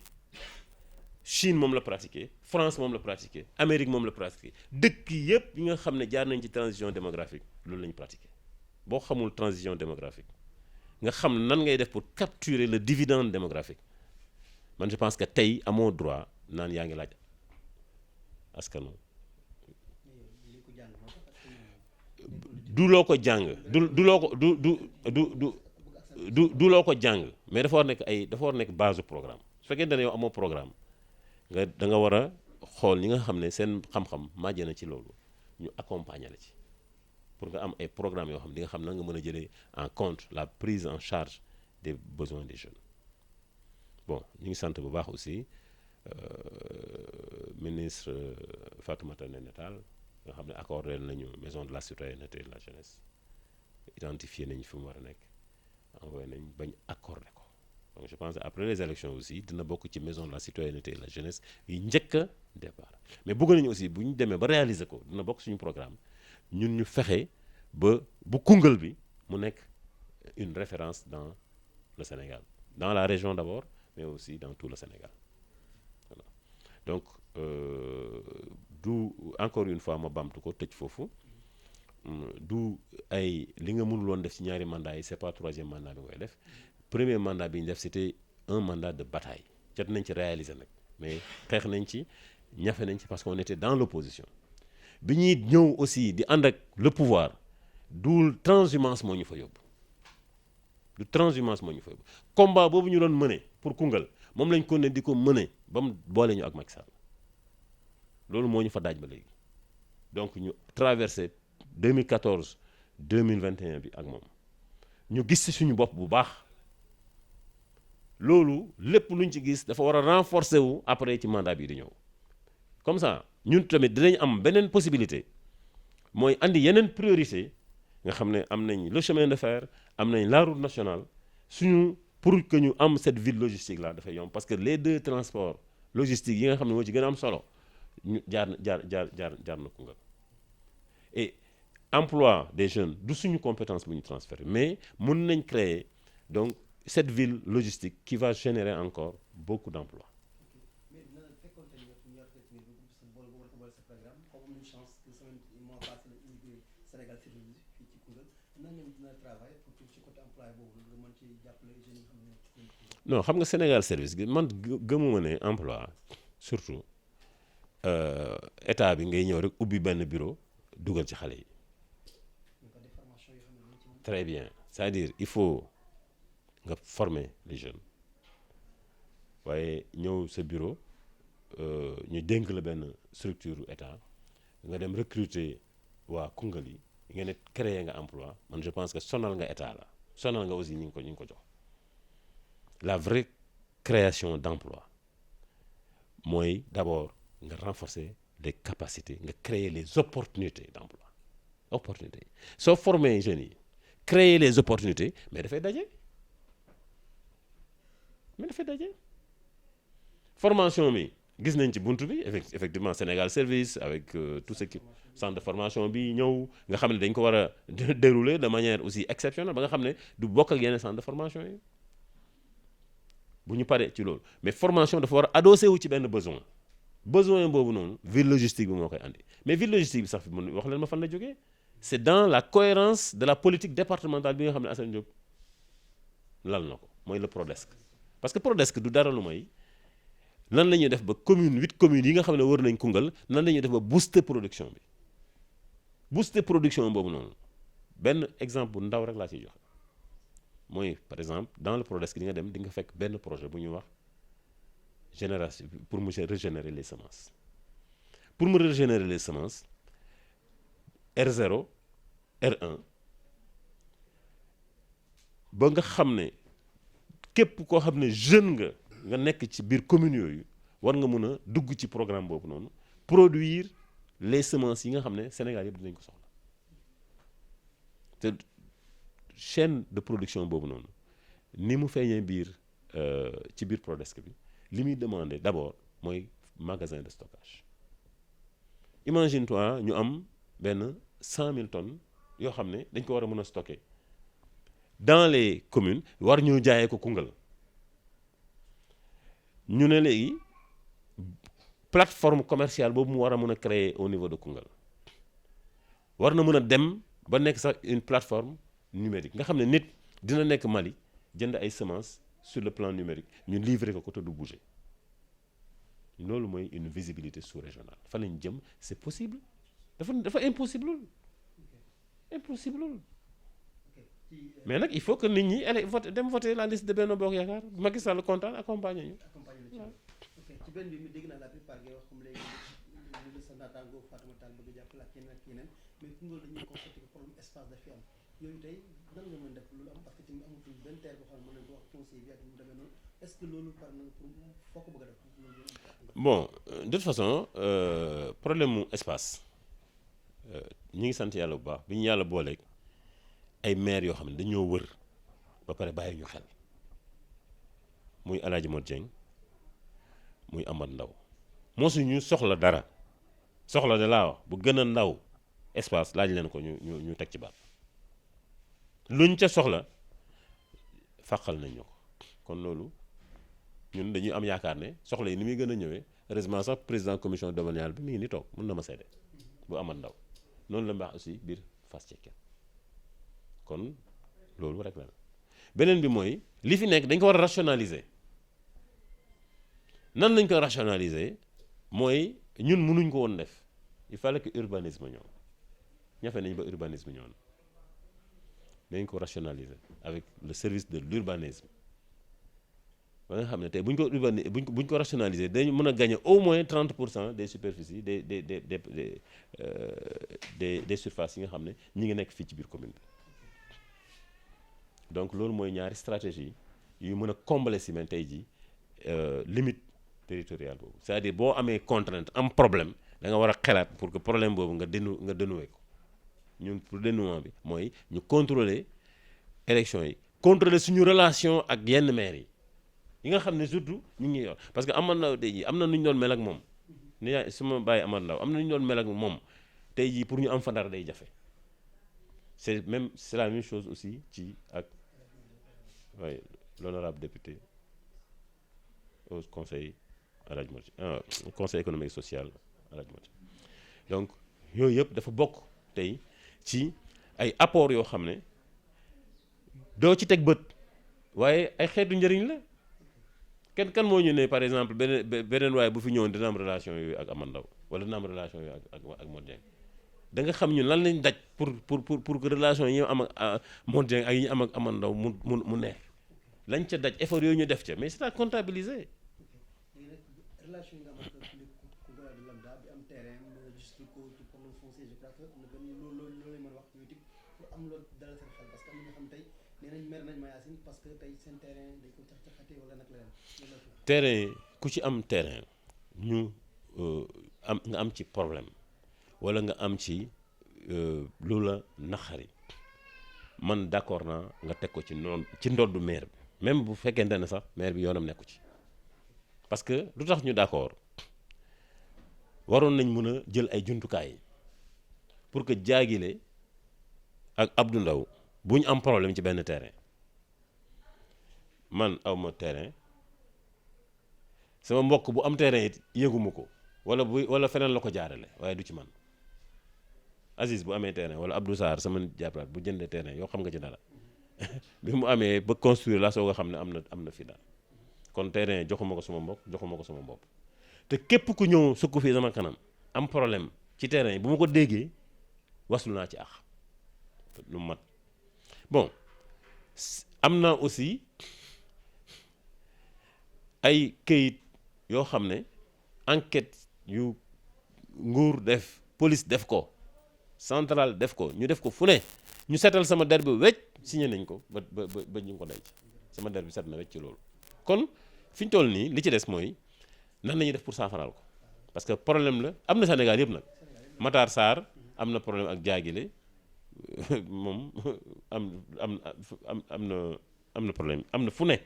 Chine moom la pratiquer France moom la pratiquer Amérique moom la pratiquer dëkk yëpp yi nga xam ne jaar nañ ci transition démographique loolu la ñu pratiquer. Boo xamul transition démographique nga xam nan ngay def pour capturer le dividende démographique man je pense que tey amoo droit naan yaa ngi laaj askanu du loo ko jàng du loo ko du loo ko jàng mais dafa war nekk base du programme su fekkee ne yow amoo programme da nga war a xool ñi nga xam ne seen xam-xam màjjee na ci loolu ñu accompagner la ci pour nga am ay programmes yoo xam ne di nga xam na nga mën a jëlee en compte la prise en charge des besoins des jeunes. Bon ñu ngi sant bu baax aussi ministre Fatoumata Néné Tall nga xam ne accordé nañu maison de la citoyenneté et de la jeunesse identifié nañu fi mu war a nekk envoyé nañ bañ accordé ko. Donc je pense après les élections aussi dina bokk ci maison de la citoyenneté et de la jeunesse yi njëkk a départ mais bëgg nañu aussi bu ñu demee ba réaliser ko dina bokk suñu programme ñun ñu fexe ba bu Koungheul bi mu nekk une référence dans le Sénégal dans la région d'abord mais aussi dans tout le Sénégal voilà. Donc du encore une fois ma bamtu ko tëj foofu du ay li nga mënuloon def ci ñaari mandat yi c'est pas troisième mandat bi ngay def. Premier mandat bi ñu def c'était un mandat de bataille jot nañ ci réaliser nag mais xeex nañ ci ñafe nañ ci parce qu'on était dans l'opposition bi ñuy ñëw aussi di ànd ak le pouvoir du transhumance moo ñu fa yóbbu combat boobu ñu doon mëne pour Koungheul moom lañ ko ne di ko mëne ba mu boole ñu ak Macky Sall loolu moo ñu fa daaj ba léegi donc ñu traversé 2014 2021 bi ak moom ñu gis ci suñu bopp bu baax. Loolu lépp luñ ci gis dafa war a renforcer wu après ci mandat bi di ñëw comme ça ñun tamit dinañ am beneen possibilité mooy andi yeneen priorité nga xam ne am nañ le chemin de fer am nañ la route nationale suñu pour que ñu am cette ville logistique là dafay yomb parce que les deux transports logistiques yi nga xam ne moo ci gën a am solo ñu jaar na Koungheul et emploi des jeunes du suñu compétence bu ñu transférer mais mën nañ créer donc cette ville logistique qui va générer encore beaucoup d'emplois. Non xam nga Sénégal service gi man gëmuma ne emploi surtout état bi ngay ñëw rek ubbi benn bureau dugal ci xale yi. Très bien c'est-à-dire il faut nga former les jeunes waaye ñëw sa bureau ñu dénk la benn structure état nga dem recruter waa Koungheul yi nga ne créer nga emploi man je pense que sonal nga état la sonal nga aussi ñu ngi ko jox la vraie création d'emploi mooy d'abord nga renforcer les capacités nga créer les opportunités d'emploi opportunités soo former jeunes yi créer les opportunités mais dafay daje. Formation bi gis nañ ci buntu bi effectivement Sénégal service avec tout ce qui centre de formation bi ñëw nga xam ne dañ ko war a dérouler de manière aussi exceptionnelle ba nga xam ne du bokk ak yeneen centre de formation yi bu ñu paree ci loolu mais formation dafa war a adossé wu ci benn besoin boobu noonu ville logistique bi moo koy andi mais ville logistique bi sax mën wax leen ma fan la jógee c'est dans la cohérence de la politique départementale bi nga xam ne Assane Diop lal na ko mooy le Prodesc parce que Prodesc du dara lu may nan la ñuy def ba 8 communes yi nga xam ne war nañ Koungheul nan la ñuy def ba booster production boobu noonu benn exemple bu ndaw rek laa ciy joxe mooy par exemple dans le Prodesc di nga dem di nga fekk benn projet bu ñuy wax génération pour mu régénérer les semences pour mu régénérer les semences R0 R1 ba nga xam ne képp koo xam ne jeune nga nekk ci biir commune yooyu war nga mën a dugg ci programme boobu noonu produire les semences yi nga xam ne Sénégal yëpp dinañ ko soxla te chaîne de production boobu noonu ni mu feeñee biir ci biir Prodesc bi li muy demander d'abord mooy magasin de stockage imagine toi ñu am benn 100 000 tonnes yoo xam ne dañ ko war a mën a stocker dans les communes war ñu jaayee ko Koungheul ñu ne léegi plateforme commerciale boobu mu war a mën a créer au niveau de Koungheul war na mën a dem ba nekk sax une plateforme numérique nga xam ne nit dina nekk Mali jënd ay semences sur le plan numérique ñu livrer ko te du bouger loolu mooy une visibilité sous-régionale fa lañ jëm c'est possible dafa impossible loolu mais nag il faut que nit ñi dem voter la liste de Benno Bokk Yaakaar Macky Sall kontaan accompagner ñu. ci benn bi mi dégg naa la plupart ngay wax comme léegi li sa naataango Fatuma Tall bëgg jàppale ak yeneen ak yeneen mais Koungheul dañuy constaté que problème espace daf fi am yooyu tey nan nga mën def loolu am parce que tamit amatul benn terre boo xam ne mën nañ ko wax conseil bi ak mu demee noonu est-ce que loolu par na pour foo ko bëgg a def. bon de toute façon problème mu espace ñu ngi sant yàlla bu baax bi ñu yàlla booleeg ay maires yoo xam ne dañoo wër ba pare bàyyi ñu xel muy El Hadj Modou Dieng muy Amad Ndaw mosuñu soxla dara soxla de laa wax bu gën a ndaw espace laaj leen ko ñu teg ci baat luñ ca soxla fàqal nañ ñu ko kon loolu ñun dañuy am yaakaar ne soxla yi ni muy gën a ñëwee heureusement sax président commission domaniale bi mi ngi ni toog mën na ma seede bu Amad Ndaw noonu la mbaax aussi biir Fass Cekkeen kon loolu rek la beneen bi mooy li fi nekk dañ ko war a rationaliser nan lañ ko rationaliser mooy ñun mënuñ ko woon def il fallait que urbanisme ñëw ñafe nañ ba urbanisme ñëw na dañ ko rationaliser avec le service de l'urbanisme ba nga xam ne tey buñ ko rationaliser dañu mën a gagner au moins 30% des superficies des surfaces yi nga xam ne ñi ngi nekk fii ci biir commune bi donc loolu mooy ñaari stratégie yu mën a combler si men tey ji limite territoriale boobu c'est-à-dire boo amee contrainte am problème da nga war a xalaat pour que problème boobu nga dénouer ko ñun pour dénouement bi mooy ñu contrôler élection yi contrôler suñu relation ak yenn maires yi nga xam ne surtout ñu ngi yor parce que Amad Ndaw tey jii am na nu ñu doon mel ak moom ni yaay su ma bàyyi Amad Ndaw am na nu ñu doon mel ak moom tey jii pour ñu am fa dara day jafe c'est la même chose aussi ci ak waaye l'honorable député au conseil conseil économique et social donc yooyu yëpp dafa bokk tey ci ay apport yoo xam ne doo ci teg bët waaye ay xeetu njëriñ la kan moo ñu ne par exemple beneen waaye bu fi ñëwoon dina am relation yooyu ak Amad Ndaw wala dina am relation yooyu ak Modou Dieng da nga xam ñun lan lañ daj pour que relation yi ñu am ak Modou Dieng ak yi ñu am ak Amad Ndaw mu neex lañ ca daj effort yooyu ñu def ca mais c'est à comptabiliser. relation yi nga am ak Koungheul de Lambda bi am terrain juste ko pour problème foncier je crois que loolu lay mën a wax ñu tig pour am loolu dalal seen xel parce que am na ñoo xam tey nee nañ mer nañ Mayacine parce que tey seen terrain dañ ko cax-caxatee wala nag leneen. terrain ku ci am terrain ñu nga am ci problème wala nga am ci lu la naxari man d'accord naa nga teg ko ci ndoddu maire bi même bu fekkente ne sax maire bi yoonam nekku ci parce que lu tax ñu d'accord waroon nañ mën a jël ay jumtukaay pour que Diaguilé ak Abdou Ndaw bu ñu am problème ci benn terrain man awma terrain sama mbokk bu am terrain it yëguma ko wala feneen la ko jaarale waaye du ci man Aziz bu amee terrain wala Abdou Sarr sama jàppalaat bu jëndee terrain yoo xam nga ci dara bi mu amee ba construire la soo nga xam ne am na fi daal kon terrain joxuma ko sama mbokk joxuma ko sama bopp te képp ku ñëw sukk fii sama kanam am problème ci terrain bu ma ko déggee waslu naa ci ax lu mat bon am na aussi ay këyit yoo xam ne enquête yu nguur def police def ko centrale def ko ñu def ko fu ne ñu seetal sama der bi wecc signé nañ ko ba ñu ngi ko denc sama der bi set na wecc ci loolu kon fi ñu toll nii li ci des mooy nan la ñuy def pour saafaral ko parce que problème la am na Sénégal yëpp nag Matar Sarr am na problème ak jaagile moom am na problème am na fu ne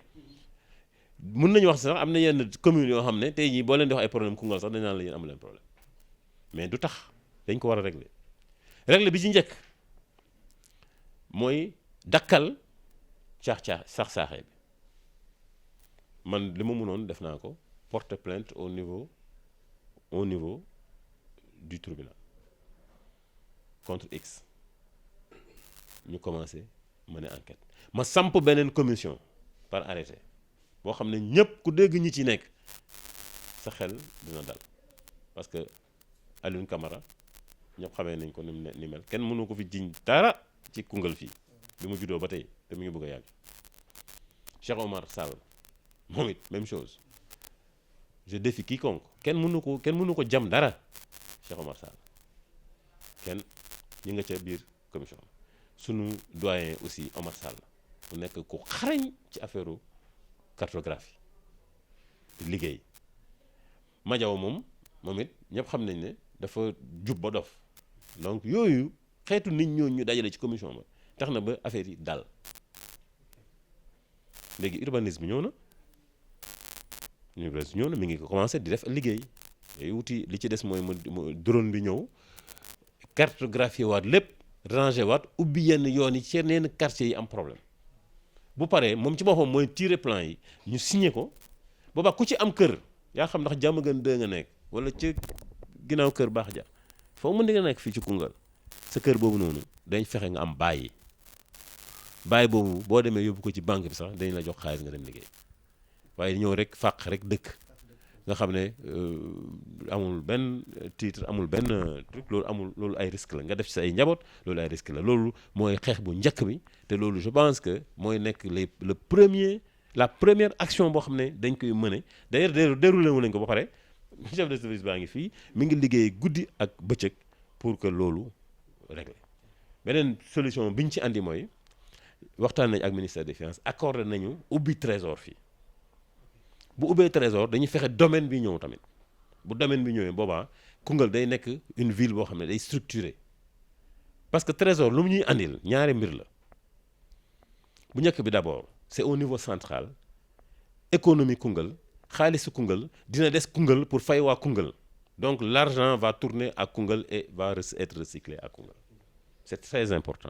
mën nañu wax sax am na yenn communes yoo xam ne tey jii boo leen di wax ay problème Koungheul sax dañ naan la yéen amu leen problème mais du tax dañ ko war a régler bi ci njëkk mooy dakkal sax-saaxee bi man li ma mënoon def naa ko porter plainte au niveau du tribunal contre X ñu commencé mener enquête ma samp beneen commission par arrêté boo xam ne ñëpp ku dégg ñi ci nekk sa xel dina dal parce que Alioune Camara ñëpp xamee nañ ko ni mel kenn mënu ko fi jiñ dara ci Koungheul fii bi mu juddoo ba tey te mu ngi bëgg a yàgg Cheikh Omar Sall moom it même chose je défie quiconque kenn mënu ko jam dara Cheikh Omar Sall kenn ñi nga ca biir commission sunu doyen aussi Omar Sall mu nekk ku xarañ ci affaire cartographie liggéey Madiaw moom it ñëpp xam nañ ne dafa jub ba dof donc yooyu xeetu nit ñooñu ñu dajale ci commission ba tax na ba affaire yi dal léegi urbanisme ñëw na mi ngi ko commencé di def liggéey day wuti li ci des mooy mu drone bi ñëw cartographie waat lépp rangé waat ubbi yenn yoon yi ci yenn quartier yi am problème bu paree moom ci boppam mooy tirer plan yi ñu signé ko boobaa ku ci am kër yaa xam ndax jàmm gën dë nga nekk wala ci ginnaaw kër baax ja foo mën di nga nekk fii ci Koungheul sa kër boobu noonu dañ fexe nga am bàyyi boobu boo demee yóbbu ko ci banque bi sax dañ la jox xaalis nga dem liggéey waaye ñëw rek fàq rek dëkk nga xam ne amul benn titre amul benn truc loolu ay risque la nga def ci sa ay njaboot loolu ay risque la loolu mooy xeex bu njëkk bi te loolu je pense que mooy nekk la première action boo xam ne dañ koy mëne d'ailleurs déroulé wu nañ ko ba pare chef de service baa ngi fii mi ngi liggéey guddi ak bëccëg pour que loolu réglé beneen solution bi ñu ci andi mooy waxtaan nañ ak ministère des finances accordé nañu ubbi trésor fii bu ubbee trésor dañuy fexe domaine bi ñëw tamit bu domaine bi ñëwee boobaa Koungheul day nekk une ville boo xam ne day structuré parce que trésor lu mu ñuy andil ñaari mbir la bu njëkk bi d'abord c'est au niveau central économie Koungheul xaalisu Koungheul dina des Koungheul pour fay waa Koungheul donc l'argent va tourner à Koungheul et va être recyclé à Koungheul c'est très important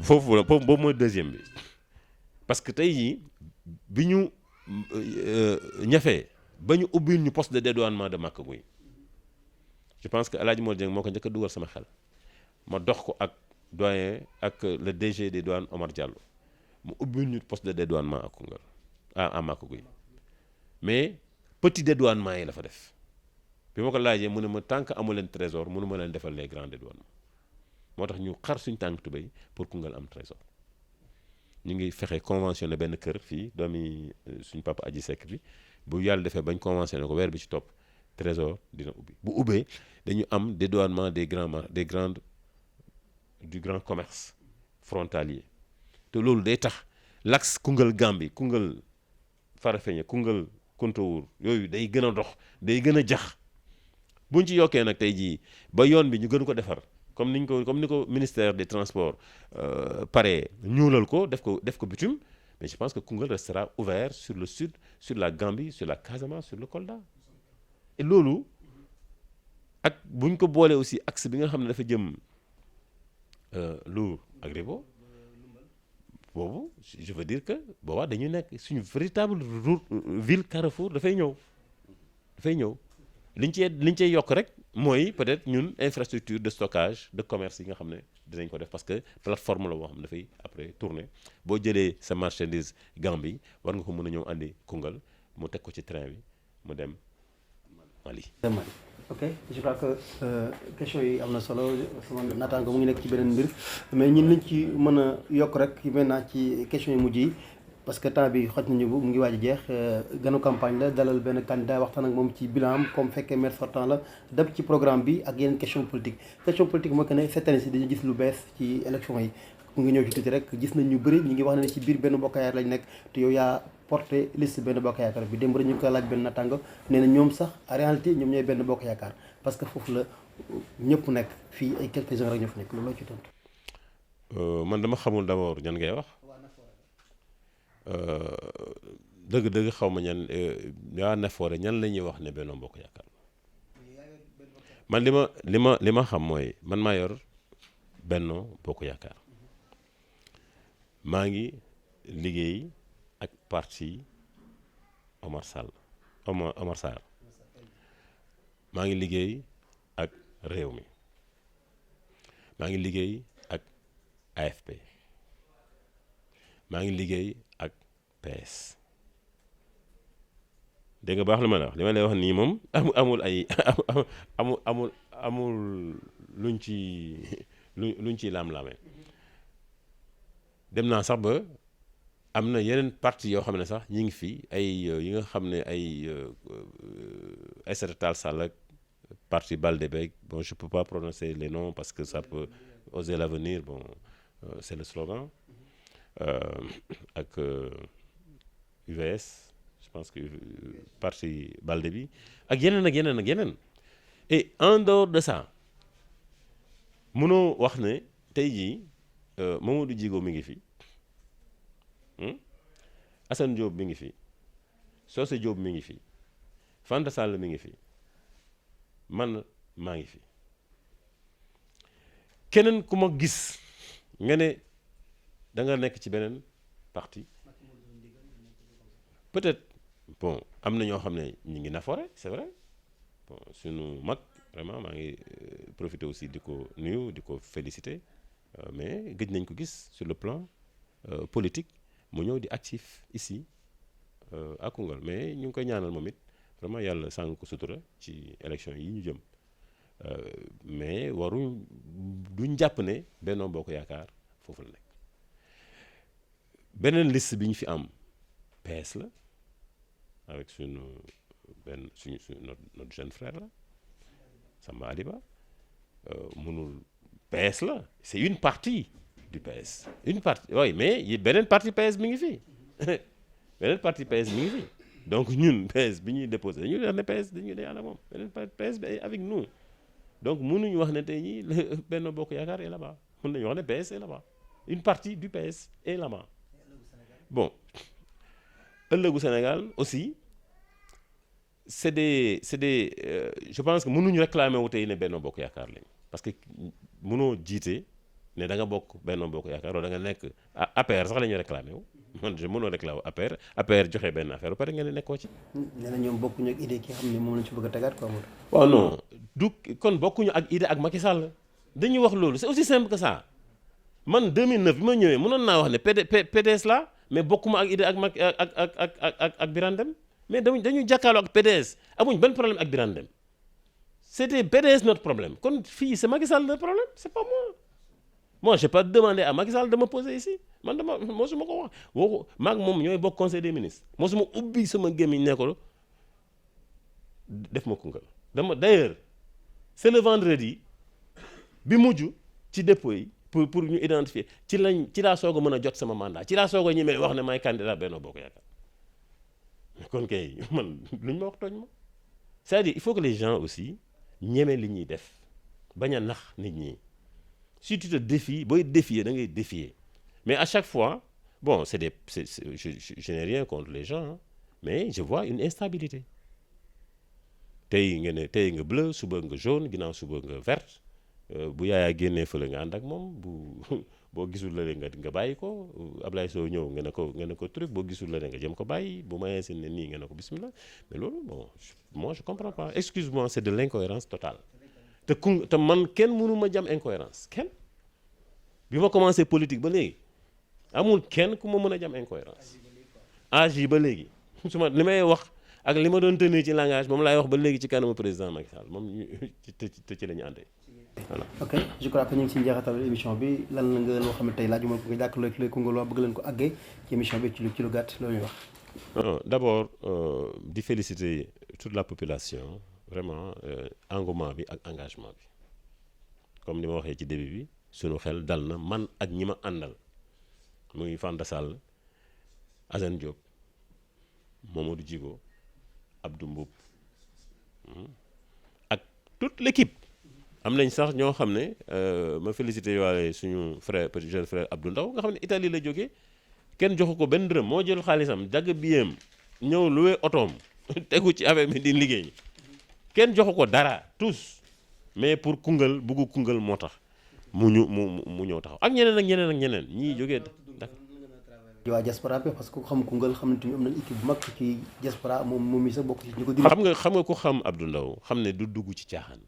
foofu boobu mooy deuxième bi parce que tey jii bi ñu ñafee ba ñu ubbil ñu poste de dédouanement de Maka Gueye je pense que El Hadj Mor Dieng moo ko njëkk a dugal sama xel ma dox ko ak doyen ak le DG des douanes Omar Diallo mu ubbil ñu poste de dédouanement à Koungheul à Maka Gueye mais petit dédouanement yi la fa def bi ma ko laajee mu ne ma tant que amu leen trésor mënu ma leen defal les grands dédouanements moo tax ñu xar suñu tànk tubéy pour Koungheul am trésor ñu ngi fexe conventionné benn kër fii doomi suñu papa Aji Seck bi bu yàlla defee bañ conventionné ko weer bi ci topp trésor dina ubbi bu ubbee dañu am dédouanement du grand commerce frontalier te loolu day tax l'axe Koungheul Gambie Koungheul Farafenni Koungheul Kontowur yooyu day gën a dox day gën a jax buñ ci yokkee nag tey jii ba yoon bi ñu gën ko defar comme ni ko ministère des transports pare ñuulal ko def ko bitume mais je pense que Koungheul restera ouvert sur le sud sur la Gambie sur la Casamance sur le Kolda et loolu ak buñ ko boolee aussi axe bi nga xam ne dafa jëm Lour ak Rivo boobu je veux dire que boobaa dañu nekk suñu véritable ville carrefour dafay ñëw liñ cey yokk rek mooy peut-être ñun infrastructure de stockage de commerce yi nga xam ne dinañ ko def parce que plateforme la boo xam ne dafay après tourner boo jëlee sa marchandise Gambie war nga ko mën a ñëw andi Koungheul mu teg ko ci train bi mu dem Mali. ok je crois que question yi am na solo sama naataango mu ngi nekk ci beneen mbir mais ñun liñ ci mën a yokk rek maintenant ci question yi mujj yi parce que temps bi xoj nañu mu ngi waaj a jeex ganu campagne la dalal benn candidat waxtaan ak moom ci bilan am comme fekkee maire sortant la dem ci programme bi ak yeneen question politique mooy que ne cette année ci dañu gis lu bees ci élection yi mu ngi ñëw ci tuuti rek gis nañ ñu bëri ñu ngi wax ne ci biir benn bokk yaakaar lañ nekk te yow yaa porté liste benn bokk yaakaar bi démb rek ñu ko laaj benn natango nee na ñoom sax en réalité ñoom ñooy benn bokk yaakaar parce que foofu la ñëpp nekk fii ay quelques gens rek ñoo fa nekk loolu ci tontu. man dama xamul d'abord ñan ngay wax dëgg xaw ma ñan yaa Nafoore ñan la ñuy wax ne Benno Bokk Yaakaar man li ma xam mooy man maa yor Benno Bokk Yaakaar maa ngi liggéey ak parti Omar Sarr maa ngi liggéey ak réew mi maa ngi liggéey ak AFP maa ngi liggéey ak PS dégg nga baax li ma lay wax nii moom amul luñ ci laam-laame dem naa sax ba am na yeneen parti yoo xam ne sax ñi ngi fi ay yi nga xam ne ay Aïssata Tall Sall ak parti Balde beeg bon je peux pas prononcer les noms parce que ça peut oser l'avenir bon c'est le slogan ak UVS je pense que parti Balde bi ak yeneen et en dehors de ça mënoo wax ne tey jii Mamadou Djigo mi ngi fi Assane Diop mi ngi fi Socé Diop mi ngi fi Fanta Sall mi ngi fi man maa ngi fi keneen ku ma gis nga ne da nga nekk ci beneen parti peut-être bon am na ñoo xam ne ñu ngi Nafoore c'est vrai bon suñu mag vraiment maa ngi profiter aussi di ko nuyu di ko féliciter mais gëj nañ ko gis sur le plan politique mu ñëw di actif ici à Koungheul mais ñu ngi koy ñaanal moom it vraiment yàlla sàng ko sutura ci élection yi ñu jëm mais duñ jàpp ne Benno Bokk Yaakaar foofu la nekk beneen liste bi ñu fi am PS la avec notre jeune frère la Samba Aliba mënul PS la c'est une partie du PS une partie oui mais beneen parti PS mi ngi fi beneen parti PS mi ngi fi donc ñun PS bi ñuy déposé dañuy wax ne PS dañuy day ànd ak moom beneen parti PS bi avec nous donc mënuñu wax ne tey jii Benno Bokk Yaakaar est là-bas mën nañu wax ne PS est là-bas une partie du PS est là-bas bon ëllëgu Sénégal aussi c'est des je pense que mënuñu réclamer wu tey ne Benno Bokk Yaakaar lañ parce que mënoo jiite ne da nga bokk Benno Bokk Yaakaar wala da nga nekk APR sax la ñuy réclamer wu man je mënoo réclamer APR joxe benn affaire ba pare ngeen nekkoo ci. nee na ñoom bokkuñu ak idée ki nga xam ne moom lañ ci bëgg a tegaat quoi. waaw non kon bokkuñu ak idée ak Macky Sall dañuy wax loolu c'est aussi simple que ça man 2009 bi ma ñëwee mënoon naa wax ne PDS la mais bokkuma ak idée ak Macky ak Birane Dème mais dañuy jàkkaarloo ak PDS amuñ benn problème ak Birane Dème c'était PDS notre problème kon fii c'est Macky Sall le problème c'est pas moi j'ai pas demandé à Macky Sall de me poser ici man mosuma ko wax maag moom ñooy bokk conseil des ministres mosuma ubbi sama gémmiñ ne ko def ma Koungheul d'ailleurs c'est le vendredi bi mujj ci dépôt yi pour ñu identifier ci laa soog a mën a jot sama mandat ci laa soog a ñemee wax ne may candidat Benno Bokk Yaakaar kon kay man lu ñu ma wax tooñ ma c'est-à-dire il faut que les gens aussi ñeme li ñuy def bañ a nax nit ñi si tu te défies booy défier da ngay défier mais à chaque fois bon je n'ai rien contre les gens hein, mais je vois une instabilité tey nga bleu suba nga jaune ginnaaw suba nga vert bu yaayaa génnee fële nga ànd ak moom bu boo gisul la nga bàyyi ko Ablaye Sow ñëw nga ne ko truc boo gisul la nga jëm ko bàyyi bu mayee seen ne nii nga ne ko bismillah mais loolu bon moi je comprends pas excuse-moi c'est de l'incohérence totale te man kenn mënu ma jam incohérence kenn bi ma commencé politique ba léegi amul kenn ku ma mën a jam incohérence âge yi ba léegi su ma li may wax ak li ma doon tenir ci langage moom laay wax ba léegi ci kanamu président Macky Sall moom ci la ñu àndee voilà. ok je crois que ñu ngi si njeexatal émission bi lan la nga loo xam ne tey laajuma ko nga jàkkaarloo ak les Koungheulais bëgg leen ko àggee ci émission bi ci lu gàtt loolu ñuy wax. non d'abord di féliciter toute la population vraiment engouement bi ak engagement bi comme ni ma waxee ci début bi sunu xel dal na man ak ñi ma àndal muy Fanta Sall Assane Diop Mamadou Djigo Abdou Mboub ak toute l'équipe am nañ sax ñoo xam ne ma félicité waale suñu frère petit jeune frère Abdou Ndaw nga xam ne Italie la jógee kenn joxu ko benn dërëm moo jël xaalisam dagg biyam ñëw loué otoom tegu ci affaire bi di liggéey kenn joxu ko dara tous mais pour Koungheul buggu Koungheul moo tax mu ñëw taxaw ak ñeneen ñii jógee ci waa diaspora bi parce que ku xam Koungheul xam ne am nañ équipe bu mag ci diaspora moom mi sax bokk ci ñu ko xam nga ku xam Abdou Ndaw xam ne du dugg ci caaxaan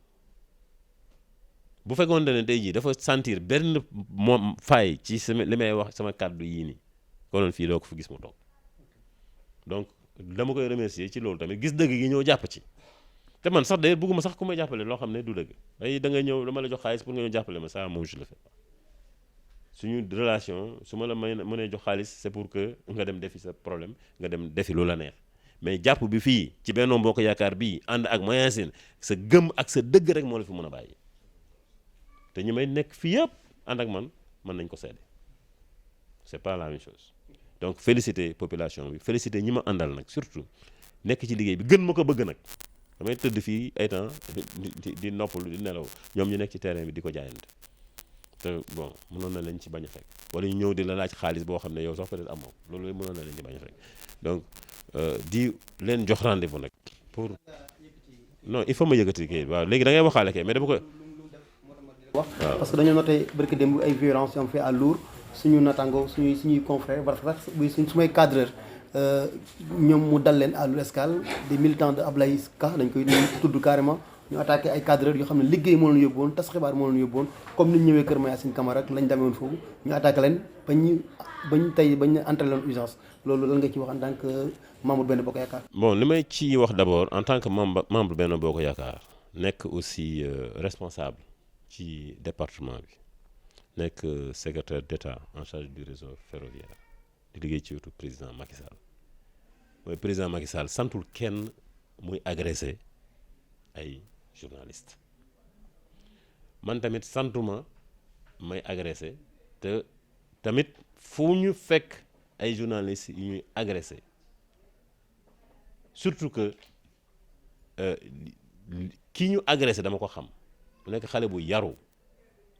bu fekkoon ne tey jii dafa sentir benn moom faay ci sama li may wax sama kàddu yii nii konoon fii doo ko fi gis mu toog donc dama koy remercier ci loolu tamit gis dëgg gi ñëw jàpp ci te man sax d'ailleurs bëgguma sax ku may jàppale loo xam ne du dëgg ay da nga ñëw dama la jox xaalis pour nga ñëw jàppale ma ça moom je le fais pas suñu relation su ma la mënee jox xaalis c'est pour que nga dem defi sa problème nga dem defi lu la neex mais jàpp bi fii ci Benno Bokk Yaakaar bii ànd ak Mayacine sa gëm ak sa dëgg rek moo la fi mën a bàyyi te ñi may nekk fii yëpp ànd ak man mën nañ ko seede c'est pas la même chose donc féliciter population bi féliciter ñi ma àndal nag surtout nekk ci liggéey bi gën ma ko bëgg nag damay tëdd fii ay temps di noppalu di nelaw ñoom ñu nekk ci terrain bi di ko jaayante te bon mënoon na leen ci bañ a fekk wala ñu ñëw di la laaj xaalis boo xam ne yow sax peut-être amoo loolu mënoon na leen ci bañ a fekk donc di leen jox rendez-vous nag pour non il faut ma yëkkati kii waaw léegi da ngay waxaale kay mais dama ko wax parce que dañoo noté barki démb ay violence yu am fait à Lour suñu natango suñuy confrères ba sax su may cadreur ñoom mu dal leen à Lour Escale des militants de Ablaye Ka dañ koy tudd carrément ñu attaqué ay cadreurs yoo xam ne liggéey moo leen yóbbu woon tas xibaar moo leen yóbbu woon comme ni ñu ñëwee kër Mayacine Camara lañ demee woon foofu ñu attaqué leen bañ entré leen urgence loolu lan nga ci wax en tant que membre Benno Bokk Yaakaar. bon li may ci wax d'abord en tant que membre Benno Bokk Yaakaar nekk aussi responsable ci département bi nekk secrétaire d'État en charge du réseau ferroviaire di liggéey ci wetu président Macky Sall mooy président Macky Sall santul kenn muy agressé ay journaliste man tamit santuma may agressé te tamit fu ñu fekk ay journalistes yu ñuy agressé surtout que ki ñu agressé dama ko xam mu nekk xale bu yaru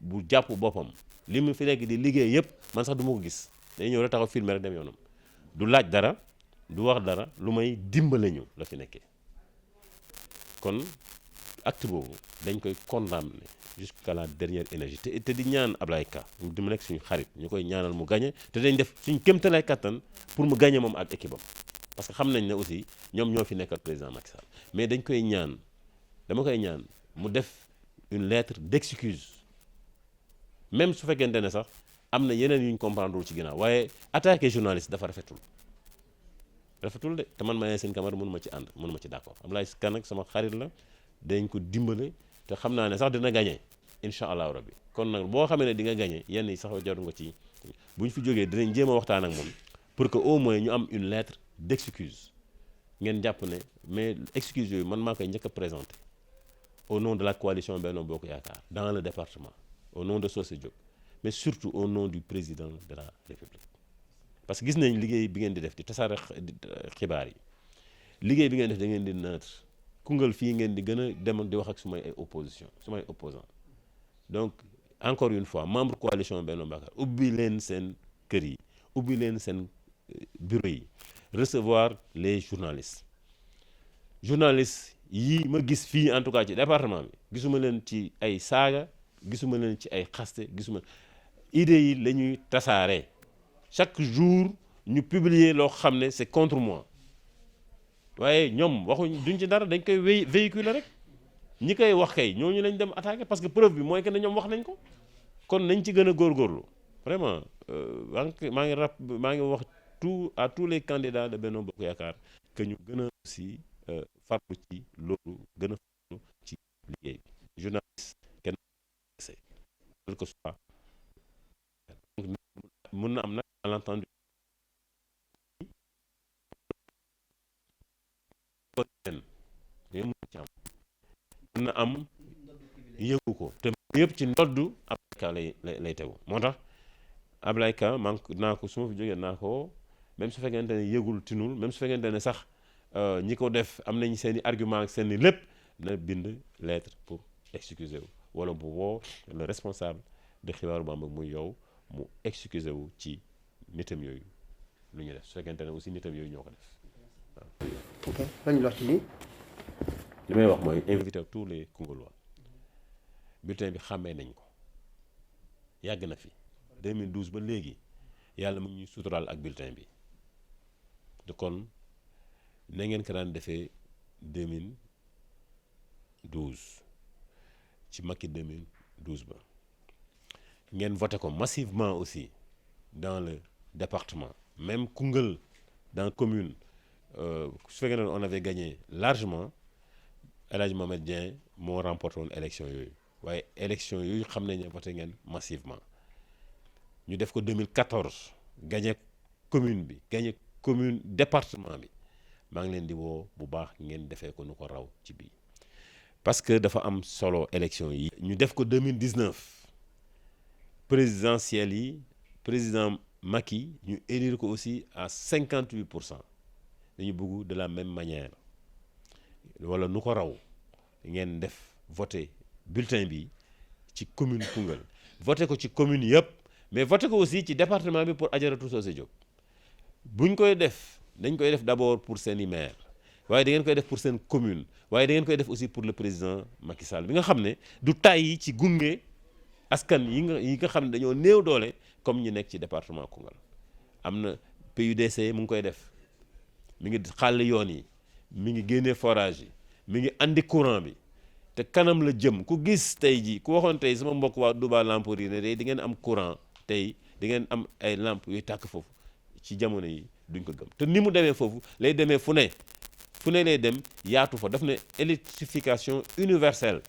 bu jàpp boppam li mu fi nekk di liggéey yëpp man sax du ma ko gis day ñëw rek taxaw filmer rek dem yoonam du laaj dara du wax dara lu may dimbale ñu la fi nekkee kon acte boobu dañ koy condamner jusqu'à la dernière énergie te di ñaan Ablaye Ka di mu nekk suñu xarit ñu koy ñaanal mu gagné te dañ def suñ kéemtalaay kattan pour mu gagné moom ak équipe am parce que xam nañ ne aussi ñoom ñoo fi nekkal président Macky Sall mais dañ koy ñaan dama koy ñaan mu def une lettre d'excuse même su fekkente ne sax am na yeneen yu ñu comprendre ci ginnaaw waaye attaquer journaliste dafa rafetul de te man Mayacine Camara mënu ma ci ànd mënu ma ci d'accord Ablaye Ka nag sama xarit la dañ ko dimbale te xam naa ne sax dina gagné incha allahu rabbi kon nag boo xamee ne di nga gagné yenn yi sax jaru nga ci bu ñu fi jógee dinañ jéem a waxtaan ak moom pour que au moins ñu am une lettre d'excuse ngeen jàpp ne mais excuse yooyu man maa koy njëkk a présenter au nom de la coalition Benno Bokk Yaakaar dans le département au nom de Socé Diop mais surtout au nom du président de la République parce que gis nañ liggéey bi ngeen di def di tasaare xibaar yi liggéey bi ngeen def da ngeen di neutre Koungheul fii ngeen di gën a dem di wax ak sumay ay opposition sumay opposant donc encore une fois membre coalition Benno Bokk Yaakaar ubbi leen seen kër yi ubbi leen seen bureau yi recevoir les journalistes yii ma gis fii en tout cas ci département bi gisuma leen ci ay saaga gisuma leen ci ay xaste gisuma idées yi la ñuy tasaare chaque jour ñu publier loo xam ne c'est contre moi waaye ñoom waxuñ duñ ci dara dañ koy véhiculer rek ñi koy wax kay ñooñu lañ dem attaquer parce que preuve bi mooy que ne ñoom wax nañ ko kon nañ ci gën a góorgóorlu vraiment maa ngi wax à tous les candidats de Benno Bokk Yaakaar que ñu gën a aussi farlu ci loolu gën a farlu ci liggéey bi journaliste kenn quel que soit mun na am nag malentendu mun na am yëgu ko te yëpp ci ndoddu Ablaye Ka lay tegu moo tax Ablaye Ka naa ko su ma fi jógee naa ko même su fekkente ne yëgul tinul même su fekkente ne sax ñi ko def am nañ seen i argument ak seen i lépp na bind lettre pour excuser wu wala bu woo le responsable de xibaaru Bambey muy yow mu excuser wu ci nitam yooyu lu ñu def su fekkente ne aussi nitam yooyu ñoo ko def waaw. ok lan ñu wax ci lii. li may wax mooy inviter tous les Koungheullois bulletin bi xàmmee nañ ko yàgg na fi 2012 ba léegi yàlla mu ngi ñuy suturaal ak bulletin bi de kon na ngeen ko daan defee 2012 ci Macky 2012 ba ngeen voté ko massivement aussi dans le département même Koungheul dans commune su fekkee ne on avait gagné largement El Hadj Mohamed Dieng moo remporté woon élection yooyu waaye élection yooyu xam nañ ne voté ngeen massivement ñu def ko 2014 gagné commune bi gagné commune département bi maa ngi leen di woo bu baax ngeen defee ko nu ko raw ci bii parce que dafa am solo élection yi ñu def ko 2019 présidentielles yi président Macky ñu élire ko aussi à 58% dañu bëgg de la même manière wala nu ko raw ngeen def voté bulletin bi ci commune Koungheul voté ko ci commune yëpp mais voté ko aussi ci département bi pour Adjaratou Socé Diop buñ koy def dañ koy def d'abord pour seeni maire waaye da ngeen koy def pour seen commune waaye da ngeen koy def aussi pour le président Macky Sall bi nga xam ne du tàyyi ci gunge askan yi nga xam ne dañoo néew doole comme ñi nekk ci département Koungheul am na PUDC mu ngi koy def mi ngi xàll yoon yi mi ngi génnee forage yi mi ngi andi courant bi te kanam la jëm ku gis tey ji ku waxoon tey sama mbokk waa Touba Lampour yi ne tey di ngeen am courant tey di ngeen am ay lampe yuy tàkk foofu ci jamono yi duñ ko gëm te ni mu demee foofu lay demee fu ne lay dem yaatu fa daf ne électrification universelle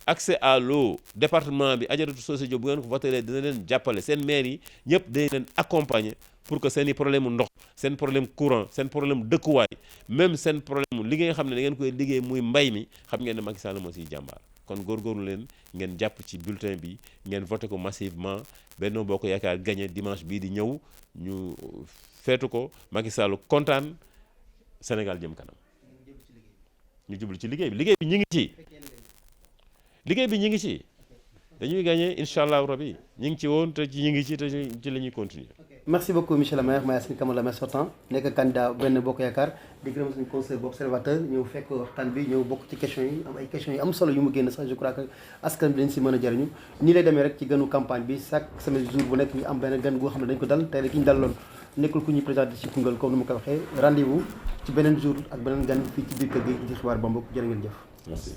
accès à l'eau département bi Adjaratou Socé Diop bu ngeen ko voté dina leen jàppale seen maire yi ñëpp dañ leen accompagner pour que seen i problème ndox seen problème courant seen problème dëkkuwaay même seen problème li nga xam ne da ngeen koy liggéey muy mbay mi xam ngeen ne Macky Sall moo siy jàmbaar kon góorgóorlu leen ngeen jàpp ci bulletin bi ngeen voté ko massivement Benno Bokk Yaakaar gagné dimanche bii di ñëw ñu feetu ko Macky Sall kontaan Sénégal jëm kanam ñu jublu ci liggéey bi ñu ngi ci ñu ngi ci dañuy gagné incha allah rabi ñu ngi ci woon te ñu ngi ci te ci la ñuy continuer. merci beaucoup monsieur le maire Mayacine Camara le maire sortant nekk candidat Benno Bokk Yaakaar di gërëm suñu conseil bu observateur ñëw fekk waxtaan bi ñëw bokk ci questions yi am ay questions yu am solo yu mu génn sax je crois que askan bi dañ si mën a jëriñu nii lay demee rek ci gënu campagne bi chaque semaine jour bu nekk ñu am benn gan goo xam ne dañ ko dal tey ki ñu daloon nekkul ku ñuy présenté ci Koungheul comme ni ma ko waxee rendez-vous ci beneen jour ak beneen gan fii ci biir kër gi di xibaar Bambey jërë ngeen jëf. merci.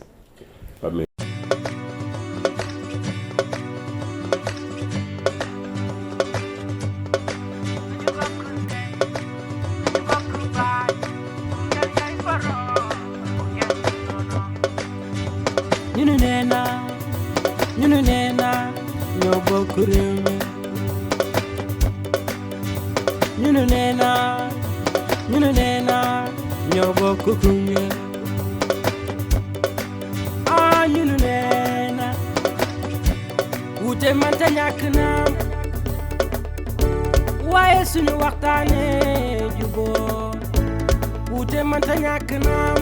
ñu ne nee na ñoo bokk réew mi ñu ne nee na ñoo bokk Koungheul ñu ne nee na wuute mënta ñàkk naam waaye suñu waxtaanee juboo wuute mënta ñàkk naam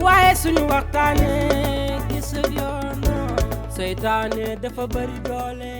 waaye suñu waxtaanee gis yoon seytaane dafa bari doole